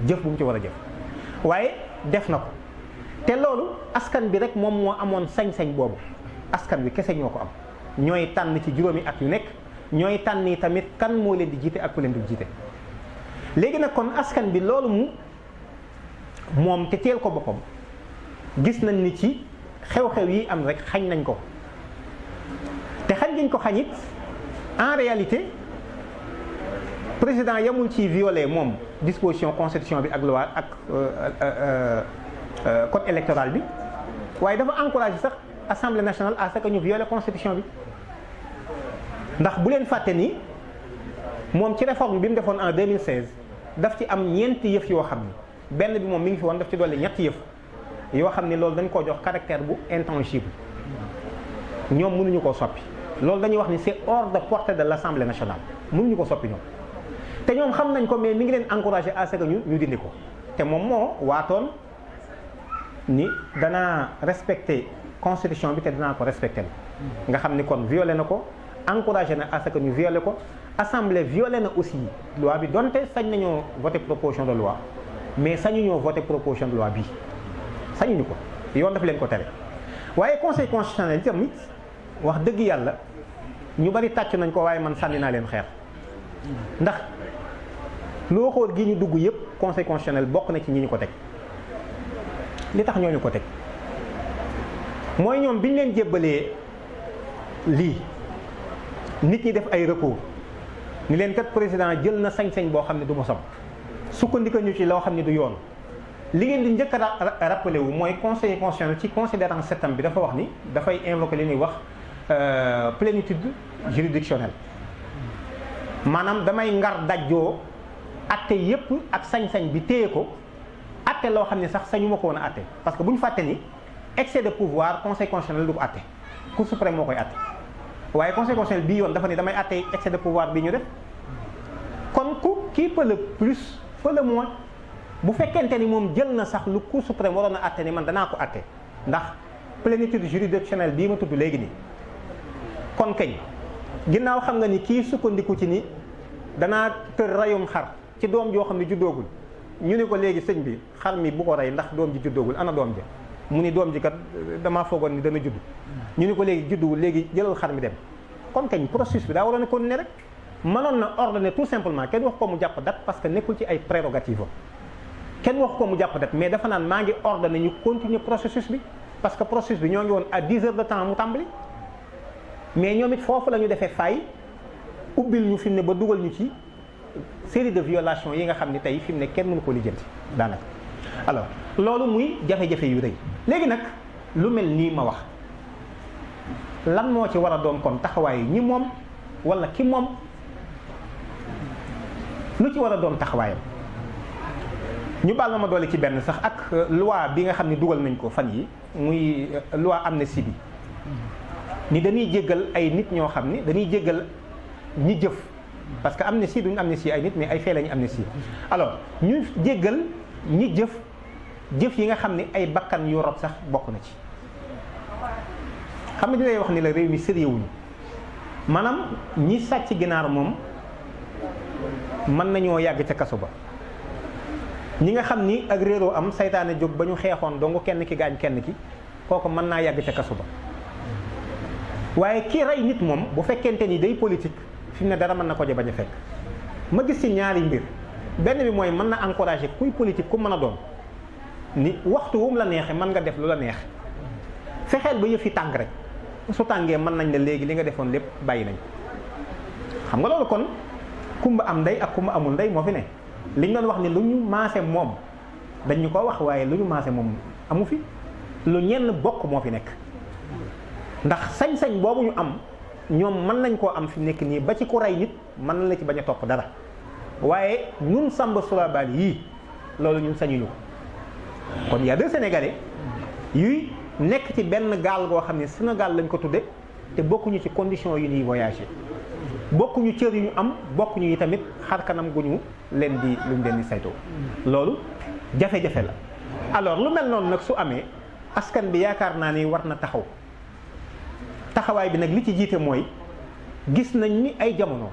jëf bu mu ci war a jëf waaye def na ko te loolu askan bi rek moom moo amoon sañ-sañ boobu askan bi kese ñoo ko am ñooy tànn ci juróomi at yu nekk ñooy tànn yi tamit kan moo leen di jiite ak ku leen di jiite léegi nag kon askan bi loolu mu moom te teel ko boppam gis nañ ni ci xew-xew yi am rek xañ nañ ko te xañ nañ ko xañit en réalité président yamul ci violer moom disposition constitution bi ak loi ak code électoral bi waaye dafa encouragé sax assemblée nationale à ce que ñu violer constitution bi ndax bu leen fàtte ni moom ci réforme bi mu defoon en 2016 daf ci am ñeenti yëf yoo xam ni benn bi moom mi ngi fi woon daf ci dolli ñetti yëf yoo xam ni loolu dañ koo jox caractère bu intangible ñoom mënuñu koo soppi loolu dañuy wax ni c'est hors de portée de l'Assemblée nationale mënuñu ko soppi ñoom te ñoom xam nañ ko mais mi ngi leen encouragé à ce que ñu dindi ko te moom moo waatoon ni danaa respecter constitution bi te dinaa ko respecter nga xam ni kon violé na ko encouragé na à ce que ñu violé ko assemblée violé na aussi loi bi donte sañ nañoo voter proposition de loi mais sañuñoo voter proposition de loi bii sañuñu ko yoon daf leen ko tere waaye conseil constitutionnel tamit wax dëgg yàlla ñu bari tàcc nañ ko waaye man sànni naa leen xeer ndax loo xool gi ñu dugg yépp conseil constitutionnel bokk na ci ñi ñu ko teg li tax ñooñu ko teg mooy ñoom bi ñu leen jébbalee lii nit ñi def ay recours ni leen kat président jël na sañ-sañ boo xam ne du mosam sukkandiku ñu ci loo xam ne du yoon li ngeen di njëkk a rappelé wu mooy conseil constitutionnel ci considérant 7 bi dafa wax ni dafay invoquer li ñuy wax plénitude juridictionnelle maanaam damay ngar dajjoo atte yépp ak sañ-sañ bi téye ko atte loo xam ne sax sañu ma ko woon a atte parce que bu ñu fàtte ni excès de pouvoir conseil constitutionnel du ko atte cour suprême moo koy atte waaye conseil constitutionnel bii yoon dafa ni damay àtte excès de pouvoir bi ñu def. kon qui peut le plus peut le moins bu fekkente ni moom jël na sax lu Cour suprême waroon a àtte ni man danaa ko àtte ndax plénitude juridictionnelle bii ma tudd léegi nii kon kañ ginnaaw xam nga ni kii sukkandiku ci ni danaa tër rayum xar ci doom joo xam ne juddoogul ñu ne ko léegi sëñ bi xar mi bu ko rey ndax doom ji juddoogul ana doom ji mu ni doom ji kat damaa foogoon ni dana judd ñu ne ko léegi judduwul léegi jëlal xar mi dem kon kañ processus bi daa waroon a continuer rek mënoon na ordonner tout simplement kenn wax ko mu jàpp date parce que nekkul ci ay prérogative kenn wax ko mu jàpp date mais dafa naan maa ngi ordonner ñu continuer processus bi parce que processus bi ñoo ngi woon à 10 heures de temps mu tàmbali mais ñoom it foofu la ñu defee faay ubbil ñu fi mu ne ba dugal ñu ci série de violations yi nga xam ne tey fi mu ne kenn mënu ko lijjanti daanaka. alors loolu muy jafe-jafe yu rëy léegi nag lu mel nii ma wax lan moo ci war a doon kon taxawaay ñi moom wala ki moom lu ci war a doon taxawaayam ñu baal ma doole ci benn sax ak loi bi nga xam ne dugal nañ ko fan yi muy loi amnistie bi ni dañuy jéggal ay nit ñoo xam ni dañuy jéggal ñi jëf parce que amnistie duñu amnistie ay nit mais ay fee lañu amnistie alors ñu jéggal ñi jëf yi nga xam ne ay bakkan yu rot sax bokk na ci xam nga di lay wax ni la réew mi sérieux wuñu maanaam ñi sàcc ginaar moom mën nañoo yàgg ca kaso ba ñi nga xam ni ak réeroo am saytaane jóg ba ñu xeexoon dong kenn ki gaañ kenn ki kooku mën naa yàgg ca kaso ba waaye kii rey nit moom bu fekkente ni day politique fi mu ne dara mën na ko ja bañ a fekk ma gis ci ñaari mbir benn bi mooy mën na encourager kuy politique ku mën a doon ni waxtu wu mu la neexee mën nga def lu la neex fexeel ba yëf yi tàng rek su tàngee mën nañ ne léegi li nga defoon lépp bàyyi nañ xam nga loolu kon kumba am ndey ak kumba amul ndey moo fi ne li ñu doon wax ni lu ñu maase moom dañ ñu ko wax waaye lu ñu maase moom amu fi lu ñenn bokk moo fi nekk ndax sañ-sañ boobu ñu am ñoom mën nañ koo am fi nekk nii ba ci ku rey nit mën na la ci bañ a topp dara waaye ñun Samba Surabaal yii loolu ñun sañuñu ko kon y a deux Sénégalais yuy nekk ci benn gaal goo xam ne Sénégal lañ ko tudde te bokkuñu ci condition yu ñuy voyager bokkuñu cër yu ñu am bokkuñu yi tamit xar kanam gu ñu leen di luñ leen di saytoo loolu jafe-jafe la. alors lu mel noonu nag su amee askan bi yaakaar naa ni war na taxawaay bi nag li ci jiite mooy gis nañ ni ay jamono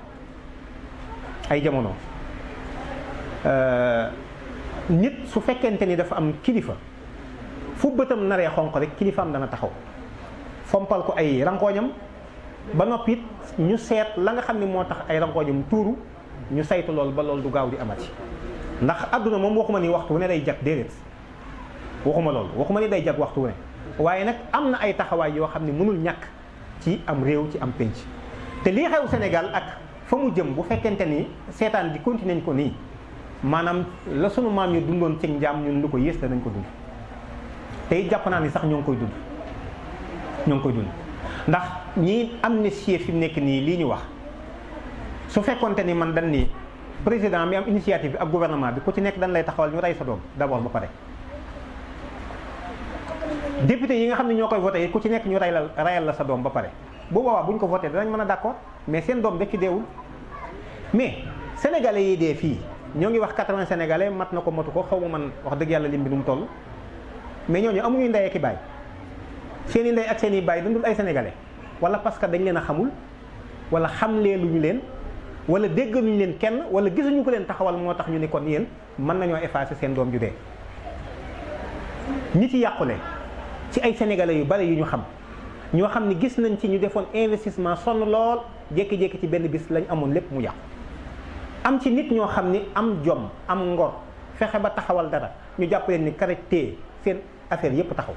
nit su fekkente ni dafa am kilifa fu bëtam naree xonq rek kilifaam dana taxaw fompal ko ay rankooñam ba noppi it ñu seet la nga xam ne moo tax ay rankooñam tuuru ñu saytu loolu ba loolu du gaaw di amati ndax àdduna moom waxuma ni waxtu wu ne day jag déedéet waxuma loolu waxuma ni day jag waxtu wu ne waaye nag am na ay taxawaay yoo xam ne mënul ñàkk ci am réew ci am pénc te lii xew Sénégal ak fa mu jëm bu fekkente ni seetaan di continuer ko nii maanaam la sunu maam yi dundoon ci njaam ñun lu ko yées danañ ko dund te it jàpp naa ni sax ñoo ngi koy dund ndax ñi amnistie fi mu nekk nii lii ñu wax su fekkonte ni man dañ ni président mi am initiative bi ak gouvernement bi ku ci nekk dañ lay taxawal ñu rey sa doom d'abord ba pare député yi nga xam ne ñoo koy voté ku ci nekk ñu reyal la sa doom ba pare bu boobaa bu ñu ko voté danañ mën a d'accord mais seen doom da ci deewul mais sénégalais yi dee fii ñoo ngi wax 80 sénégalais mat na ko matu ko xaw ma man wax dëgg yàlla lim bi nu mu toll mais ñooñu amuñu ndey ak i baay seen i ndey ak seen i baay dundul ay sénégalais wala parce que dañ leen a xamul wala xamlee lu ñu leen wala déggaluñu leen kenn wala gisuñu ko leen taxawal moo tax ñu ne kon yéen mën nañoo effacer seen doom ju dee. ñi ci yàqule ci ay sénégalais yu bari yu ñu xam ñoo xam ne gis nañ ci ñu defoon investissement sonn lool jékki-jékki ci benn bis lañ amoon lépp mu yàqu. am ci nit ñoo xam ni am jom am ngor fexe ba taxawal dara ñu jàpp leen ni caractère seen affaire yépp taxaw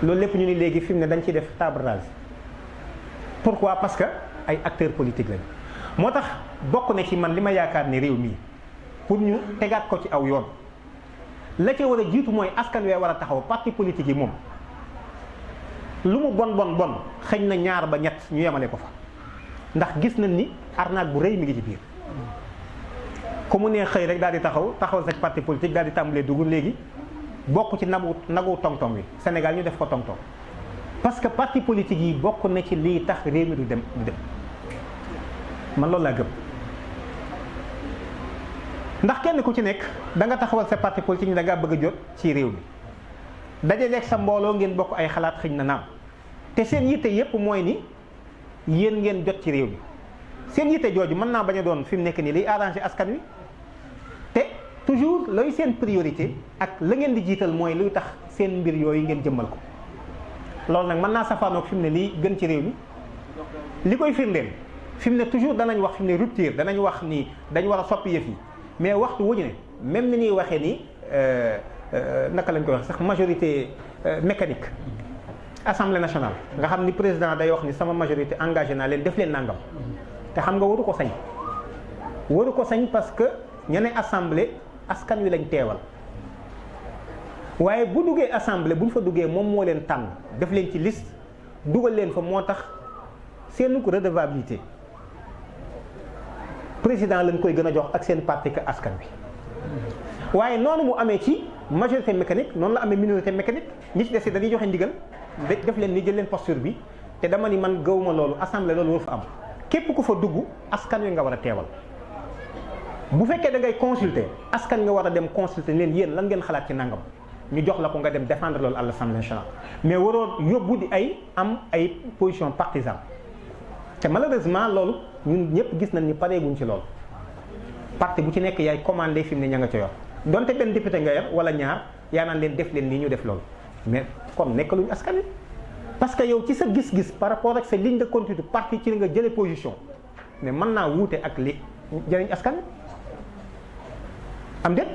loolu lépp ñu ni léegi fi mu ne dañ ciy def table rase. pourquoi parce que ay acteurs politiques lañu moo tax bokk na ci man li ma yaakaar ni réew mii pour ñu tegaat ko ci aw yoon la ca war a jiitu mooy askan wee war a taxaw parti politique yi moom lu mu bon xëñ na ñaar ba ñett ñu yemale ko fa ndax gis nañ ni arnaque bu rëy mi ngi ci biir ku mu nee xëy rek daal di taxawal sa parti politique daal di tàmbalee dugg léegi bokk ci nagu tong-tong wi Sénégal ñu def ko tong-tong parce que parti politique yi bokk na ci lii tax réew mi du dem man loolu laa gëm. ndax kenn ku ci nekk da nga taxawal sa parti politique ni da ngaa bëgg a jot ci réew mi dajaleeg sa mbooloo ngeen bokk ay xalaat xëñ na naam te seen yitte yépp mooy ni yéen ngeen jot ci réew mi seen yitte jooju mën naa bañ a doon fi mu nekk nii liy arrangé askan wi te toujours looy seen priorité ak la ngeen di jiital mooy luy tax seen mbir yooyu ngeen jëmmal ko loolu nag mën naa safaanoog fi mu ne lii gën ci réew mi li koy firndeel fi mu ne toujours danañ wax fi mu ne rupture danañ wax ni dañ war a soppi yëf yi mais waxtu wuñu ne même ni ñuy waxee ni naka lañ koy wax sax majorité mécanique assemblée nationale nga xam ni président day wax ni sama majorité engagé naa leen def leen nangam te xam nga waru ko sañ parce que ñene assemblée askan wi lañ teewal waaye bu duggee assemblée bu ñu fa duggee moom moo leen tànn def leen ci liste dugal leen fa moo tax seenu ko redevabilité président lañ koy gën a jox ak seen parti que askan wi waaye noonu mu amee ci majorité mécanique noonu la amee minorité mécanique ñi ci des dañuy joxe ndigal def leen ni jël leen posture bi te dama ni man gëwuma loolu assemblée loolu war fa am képp ku fa dugg askan wi nga war a teewal bu fekkee da ngay consulter askan nga war a dem consulter leen yéen lan ngeen xalaat ci nangam ñu jox la ko nga dem défendre loolu à l'Assemblée nationale mais waroo yóbbu di am ay position partisane te malheureusement loolu ñun ñëpp gis nañ ni pareeguñ ci loolu parti bu ci nekk yaay commandé fi mu ne ña nga ca yor donte benn député nga yor wala ñaar yaa naan leen def leen nii ñu def loolu mais kon nekkaluñu askan wi parce que yow ci sa gis-gis par rapport ak sa ligne de conduite parti ci li nga jëlee position mais mën naa wuute ak li jëriñ askan wi am déet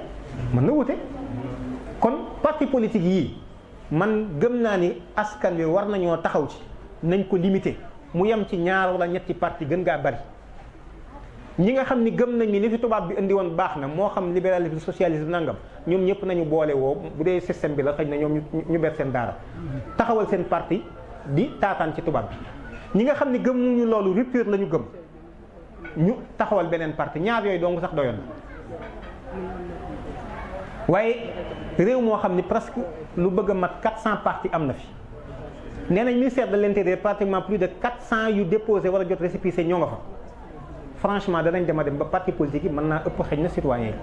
mën na wuute kon parti politique yii man gëm naa ni askan wi war nañoo taxaw ci nañ ko limiter mu yem ci ñaar wala ñetti parti gën ngaa bari ñi nga xam ni gëm nañ ni li fi tubaab bi indi woon baax na moo xam libéralisme socialisme nangam ñoom ñëpp nañu boole woo bu dee système bi la xëy na ñoom ñu ber seen daara taxawal seen parti di taataan ci tubaab bi ñi nga xam ni gëmuñu loolu rupture la ñu gëm ñu taxawal beneen parti ñaar yooyu dong sax doyoon na waaye réew moo xam ni presque lu bëgg a mat 400 partis am na fi nee nañ ministère de l'intérieur pratiquement plus de 400 yu déposé war a jot récépissé ñoo nga fa franchement danañ dem ba parti politique yi mën naa ëpp xëy na citoyen yi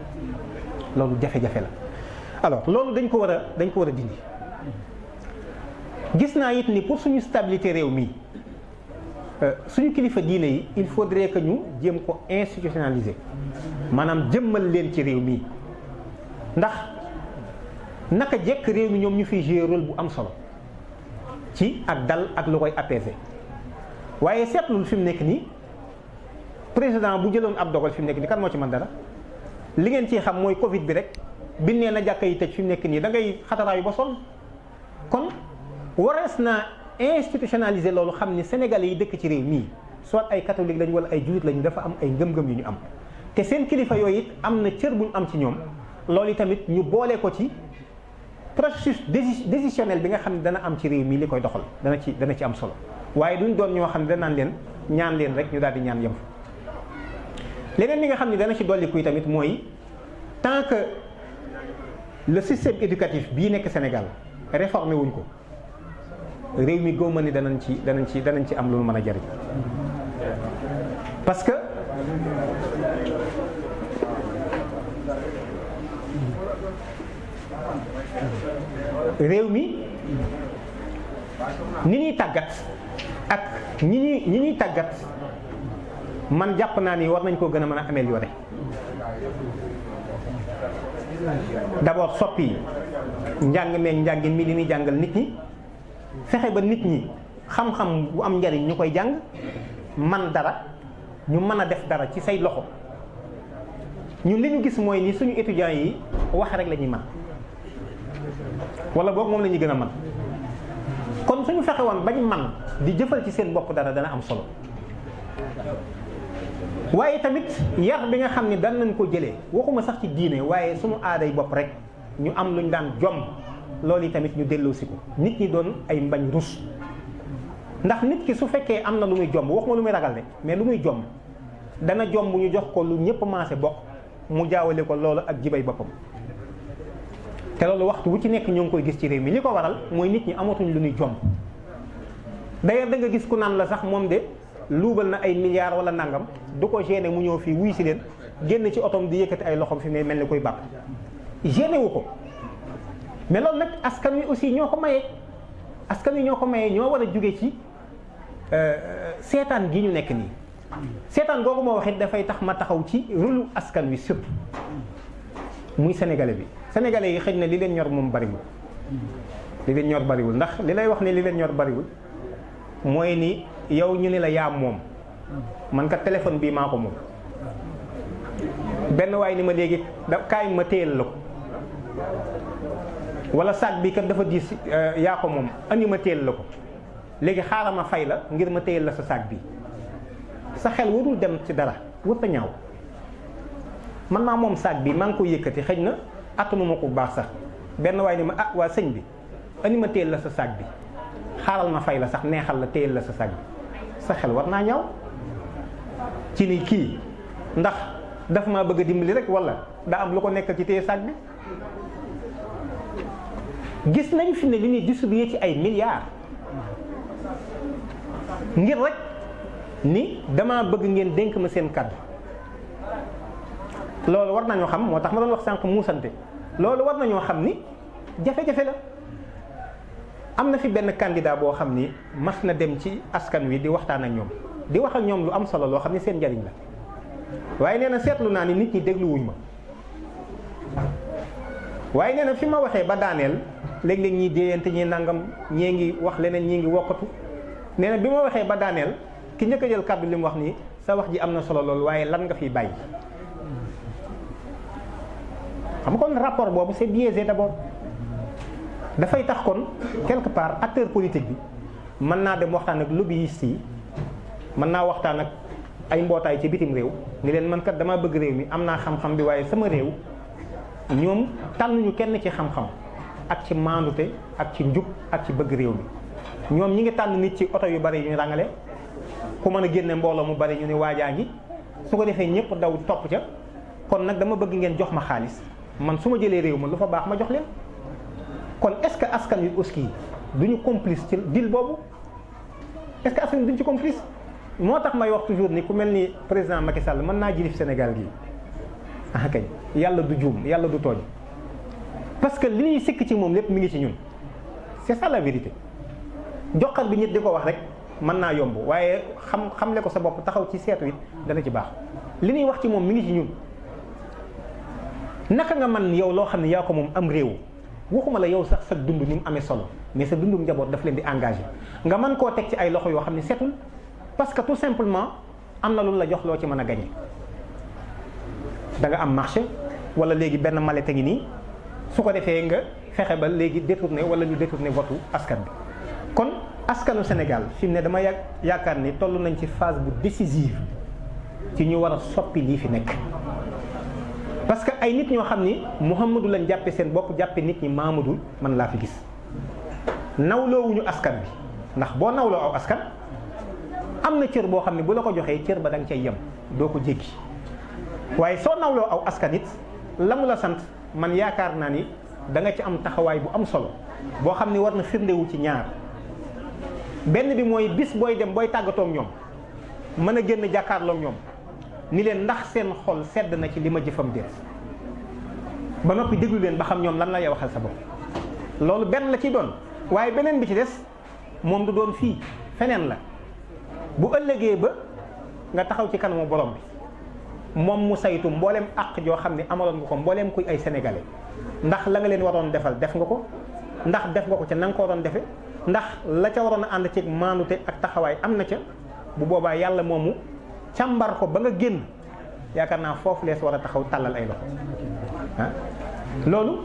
loolu jafe-jafe la alors loolu dañ ko war a dindi gis naa it ni pour suñu stabilité réew mi suñu kilifa diine yi il faudrait que ñu jéem ko institutionnaliser maanaam jëmmal leen ci réew mi ndax naka jekk réew mi ñoom ñu fiy jouer rôle bu am solo ci ak dal ak lu koy apaiser waaye seetlul fi mu nekk nii président bu jëloon ab dogal fi mu nekk nii kan moo ci mën dara li ngeen ciy xam mooy Covid bi rek bi nee na jàkka yi tëj fi mu nekk nii da ngay xataraayu ba sonn kon warees naa institutionnaliser loolu xam ni Sénégalais yi dëkk ci réew mii soit ay catholique lañu wala ay julit lañu dafa am ay ngëm-ngëm yu ñu am te seen kilifa yooyu it am na cër bu ñu am ci ñoom loolu tamit ñu boole ko ci processus décisionnel bi nga xam ne dana am ci réew mi li koy doxal dana ci am solo waaye duñ doon ñoo xam ne danaan leen ñaan leen rek ñu daal di ñaan yem leneen li nga xam ne dana ci dolliku yi tamit mooy tant que le système éducatif bii nekk Sénégal réformé wuñ ko réew mi góoma ni danañ ci am lu mën a jariñ parce que réew mi ni ñuy tàggat ak ñi ñuy tàggat man jàpp naa ni war nañ koo gën a mën a améliorer d'abord soppi njàng meeg njàngin mi li ñuy jàngal nit ñi fexe ba nit ñi xam-xam bu am njariñ ñu koy jàng man dara ñu mën a def dara ci say loxo ñun li ñu gis mooy ni suñu étudiants yi wax rek la ñuy mën wala boog moom la ñuy gën a mën kon suñu fexe woon bañ man di jëfal ci seen bopp dara dana am solo waaye tamit yar bi nga xam ni dan nañ ko jëlee waxuma sax ci diine waaye suñu aaday bopp rek ñu am luñ daan jom loolu yi tamit ñu delloosi ko nit ñi doon ay mbañ rus ndax nit ki su fekkee am na lu muy jomb waxuma lu muy ragal de mais lu muy jomb dana jomb ñu jox ko lu ñëpp maase bokk mu jaawale ko loolu ak jibay boppam te loolu waxtu wu ci nekk ñoo ngi koy gis ci réew mi li ko waral mooy nit ñi amatuñ lu ñuy jomb d'ailleurs da nga gis ku naan la sax moom de luubal na ay milliards wala nangam du ko gêné mu ñëw fii wuy si leen génn ci otom di yëkkati ay loxom fi ne mel ni koy bàpp gêné wu ko. mais loolu nag askan wi aussi ñoo ko mayee askan wi ñoo ko mayee ñoo war a jóge ci seetaan gi ñu nekk nii seetaan googu moo wax it dafay tax ma taxaw ci rôlu askan wi surtout muy sénégalais bi sénégalais yi xëy na li leen ñor moom bariwul li leen ñor bariwul ndax li lay wax ne li leen ñor bariwul mooy ni yow ñu ne la yaa moom man kat téléphone bii maa ko moom benn waay ni ma léegi da kaay ma téyel la ko wala sac bi kat dafa diis yaa ko moom andi ma téyel la ko léegi xaaral ma fay la ngir ma téyel la sa sac bi sa xel warul dem ci dara warut a ñaaw man maa moom sac bi maa ngi koy yëkkati xëy na attanu ma ko bu baax sax benn waay ni ma ah waa sëñ bi andi ma téyel la sa sac bi xaaral ma fay la sax neexal la téyel la sa sac bi sa xel war naa ñaaw ci ni kii ndax daf maa bëgg a dimbali rek wala daa am lu ko nekk ci téye sac bi. gis nañ fi ne li ñuy distribuer ci ay milliards ngir rek ni dama bëgg ngeen dénk ma seen kàddu loolu war nañoo xam moo tax ma doon wax sànq muusante loolu war nañoo xam ni jafe-jafe la. am na fi benn candidat boo xam ni mas na dem ci askan wi di waxtaan ak ñoom di wax ak ñoom lu am solo loo xam ni seen njariñ la waaye nee na seetlu naa ni nit ñi dégluwuñ ma waaye nee na fi ma waxee ba daaneel léeg-léeg ñi déeyante ñi nangam ñee ngi wax leneen ñii ngi wokkatu nee na bi ma waxee ba daaneel ki njëkk a jël kàddu li mu wax nii sa wax ji am na solo loolu waaye lan nga fiy bàyyi xam kon rapport boobu c'est biaisé d'abord dafay tax kon quelque part acteur politique bi mën naa dem waxtaan ak lobbyiste yi mën naa waxtaan ak ay mbootaay ci bitim réew ni leen man kat dama bëgg réew mi am naa xam-xam bi waaye sama réew ñoom tànnuñu kenn ci xam-xam ak ci maandute ak ci njub ak ci bëgg réew mi ñoom ñi ngi tànn nit ci oto yu bari yu ñu ràngale ku mën a génne mbooloo mu bari ñu ne waajaa ngi su ko defee ñëpp daw topp ca kon nag dama bëgg ngeen jox ma xaalis man su ma jëlee réew ma lu fa baax ma jox leen kon est-ce que askan wi aussi duñu complice ci deal boobu est-ce que askan wi duñu ci complice moo tax may wax toujours ni ku mel ni président Macky Sall mën naa jilif Sénégal gii ah kañ yàlla du juum yàlla du tooñ parce que li ñuy sikk ci moom lépp mi ngi ci ñun c'est ça la vérité joxar bi nit di ko wax rek mën naa yomb waaye xamle ko sa bopp taxaw ci seetu it dana ci baax li ñuy wax ci moom mi ngi ci ñun naka nga man yow loo xam ne yaa ko moom am réew waxuma la yow sax sa dund ni mu amee solo mais sa dundum njaboot daf leen di engagé nga mën koo teg ci ay loxo yoo xam ne setul parce que tout simplement am na lu la jox loo ci mën a gañe da nga am marché wala léegi benn mallette ngi nii su ko defee nga fexe ba léegi détourné wala ñu détourné votu askan bi kon askanu Sénégal fi mu ne dama yaakaar ni toll nañ ci phase bu décisive ci ñu war a soppi lii fi nekk parce que ay nit ñoo xam ni Mouhamadou lañ jàppe seen bopp jàppe nit ñi Mamadou man laa fi gis nawloowuñu askan bi ndax boo nawloo aw askan am na cër boo xam ne bu la ko joxee cër ba da nga cay yem doo ko jéggi waaye soo nawloo aw askan it la mu la sant man yaakaar naa ni da nga ci am taxawaay bu am solo boo xam ni war na firndewu ci ñaar benn bi mooy bis booy dem booy tàggatoo ak ñoom mën a génn jàkkaarloo ak ñoom ni leen ndax seen xol sedd na ci li ma jëfam déet ba noppi déglu leen ba xam ñoom lan la lay waxal sa bopp loolu benn la ciy doon waaye beneen bi ci des moom du doon fii feneen la bu ëllëgee ba nga taxaw ci kanamu borom bi moom mu saytu mbooleem àq joo xam ne amaloon nga ko mbooleem kuy ay sénégalais ndax la nga leen waroon defal def nga ko ndax def nga ko ca na nga ko waroon defe ndax la ca waroon a ànd ci maanute ak taxawaay am na ca bu boobaa yàlla moomu càmbar ko ba nga génn yaakaar naa foofu lees war a taxaw tàllal ay loxo ah loolu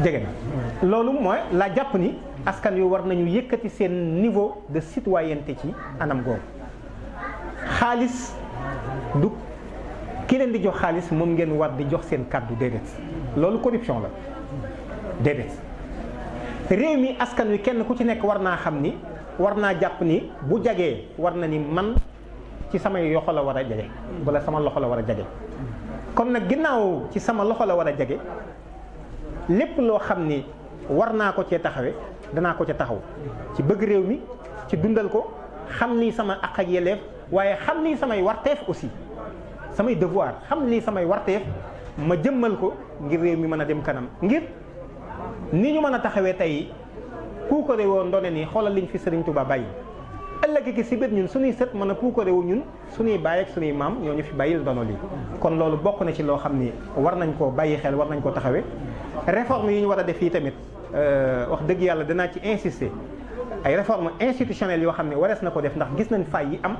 jege na loolu mooy la jàpp ni askan wi war nañu yëkkati seen niveau de citoyenneté ci anam googu xaalis du ki leen di jox xaalis moom ngeen war di jox seen kàddu déedéet loolu corruption la déedéet réew mi askan wi kenn ku ci nekk war naa xam ni war naa jàpp ni bu jagee war na ni man ci samay loxo la war a jage wala sama loxo la war a jage kon nag ginnaaw ci sama loxo la war a jage lépp loo xam ni war naa ko cee taxawe danaa ko ca taxaw ci bëgg réew mi ci dundal ko xam lii sama àq ak yelleef waaye xam lii samay warteef aussi samay devoir xam lii samay warteef ma jëmmal ko ngir réew mi mën a dem kanam ngir ni ñu mën a taxawee tey puukare woo ndone nii xoolal liñ fi Sëriñ Tuubaa bàyyi ëllëg ki si biir ñun suñuy sët mën a puukare wu ñun suñuy baay ak suñuy maam ñoo ñu fi bàyyil ndono lii kon loolu bokk na ci loo xam ni war nañ koo bàyyi xel war nañ koo taxawee réforme yi ñu war a def yi tamit wax dëgg yàlla danaa ci insister ay réforme institutionnelles yoo xam ne warees na ko def ndax gis nañ fay yi am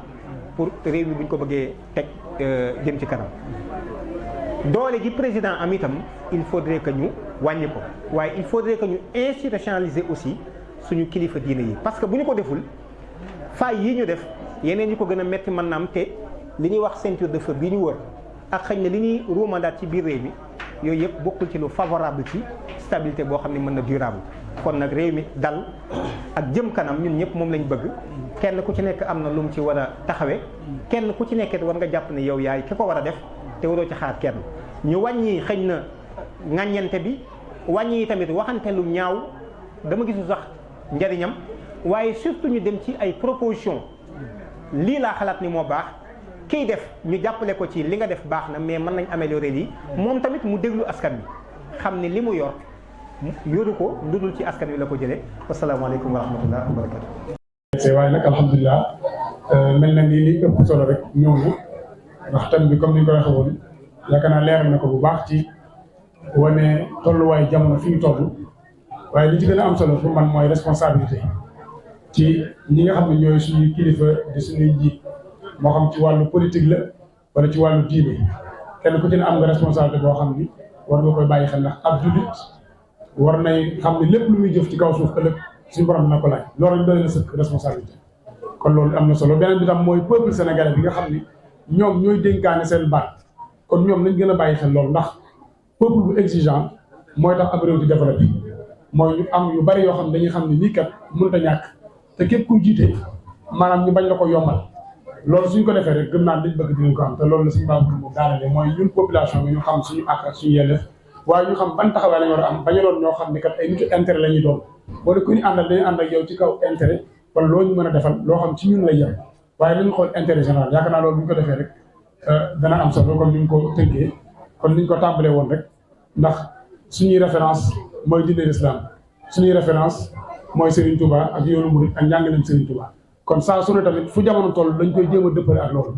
pour réew mi bu ñu ko bëggee teg jëm ci kanam doole gi président am itam il faudrait que ñu wàññi ko waaye il faudrait que ñu institutionnaliser aussi suñu kilifa diine yi parce que bu ñu ko deful fay yi ñu def yeneen ñi ko gën a metti mën na am te li ñuy wax ceinture de feu bi ñu wër ak xëy na li ñuy ruumandaat ci biir réew mi yooyu yëpp bokkul ci lu favorable ci stabilité boo xam ne mën na durable kon nag réew mi dal ak jëm kanam ñun ñëpp moom lañ bëgg kenn ku ci nekk am na lu mu ci war a taxawee kenn ku ci nekkee war nga jàpp ne yow yaay ki ko war a def te waroo ci xaar kenn ñu wàññi xëy na ŋàññante bi wàññi tamit waxante lu ñaaw dama gisu sax njariñam waaye surtout ñu dem ci ay proposition lii laa xalaat ni moo baax kiy def ñu jàppale ko ci li nga def baax na mais mën nañ améliorer lii moom tamit mu déglu askan wi xam ni li mu yor yoru ko lu dul ci askan wi la ko jëlee wasalaamaaleykum wa rahmatullah wa barakatu waaye nag alhamdulilah mel na ni li ëpp solo rek ñëw na ndax thème bi comme ni ñu ko waxee woon yaakaar naa leeral na ko bu baax ci wane tolluwaay jamono fi ñu toll waaye li ci gën a am solo pour man mooy responsabilité ci ñi nga xam ne ñooy suñuy kilifa di suñuy njiit moo xam ci wàllu politique la wala ci wàllu diine kenn ku ci ne am nga responsabilité boo xam ni war nga koy bàyyi xel ndax ab jullit war nay xam ne lépp lu muy jëf ci kaw suuf ëllëg suñu borom dina ko laaj loolu doy na sëkk responsabilité kon loolu am na solo beneen bi tam mooy peuple sénégalais bi nga xam ni ñoom ñooy dénkaane seen baat kon ñoom nañ gën a bàyyi xel loolu ndax peuple bu exigeant mooy tax ab réew di développé mooy ñu am yu bari yoo xam ne dañuy xam ne lii kat mënut a ñàkk te képp kuy jiite maanaam ñu bañ la ko yombal loolu suñ ko defee rek gëm naa liñ bëgg dinañ ko am te loolu la suñu baabu moom daanale mooy ñun population bi ñu xam suñu àq ak suñu yelleef waaye ñu xam ban taxawaay lañu war a am bañ a doon ñoo xam ne kat ay nitu intérêt la ñuy doon wala ku ñu àndal dañuy ànd ak yow ci kaw intérêt wala loo ñu mën a defal loo xam ci ñun lay yem waaye nañu xool intérêt général yaakaar naa loolu bu ñu ko defee rek dana am solo comme ni ñu ko tënkee kon ni ñu ko tàmbalee woon rek ndax suñuy référence mooy diine l'islam suñuy référence mooy Serigne Touba ak yoonu Mouride ak njàngaleem Serigne Touba kon saa su ne tamit fu jamono toll dañ koy jéem a dëppale ak loolu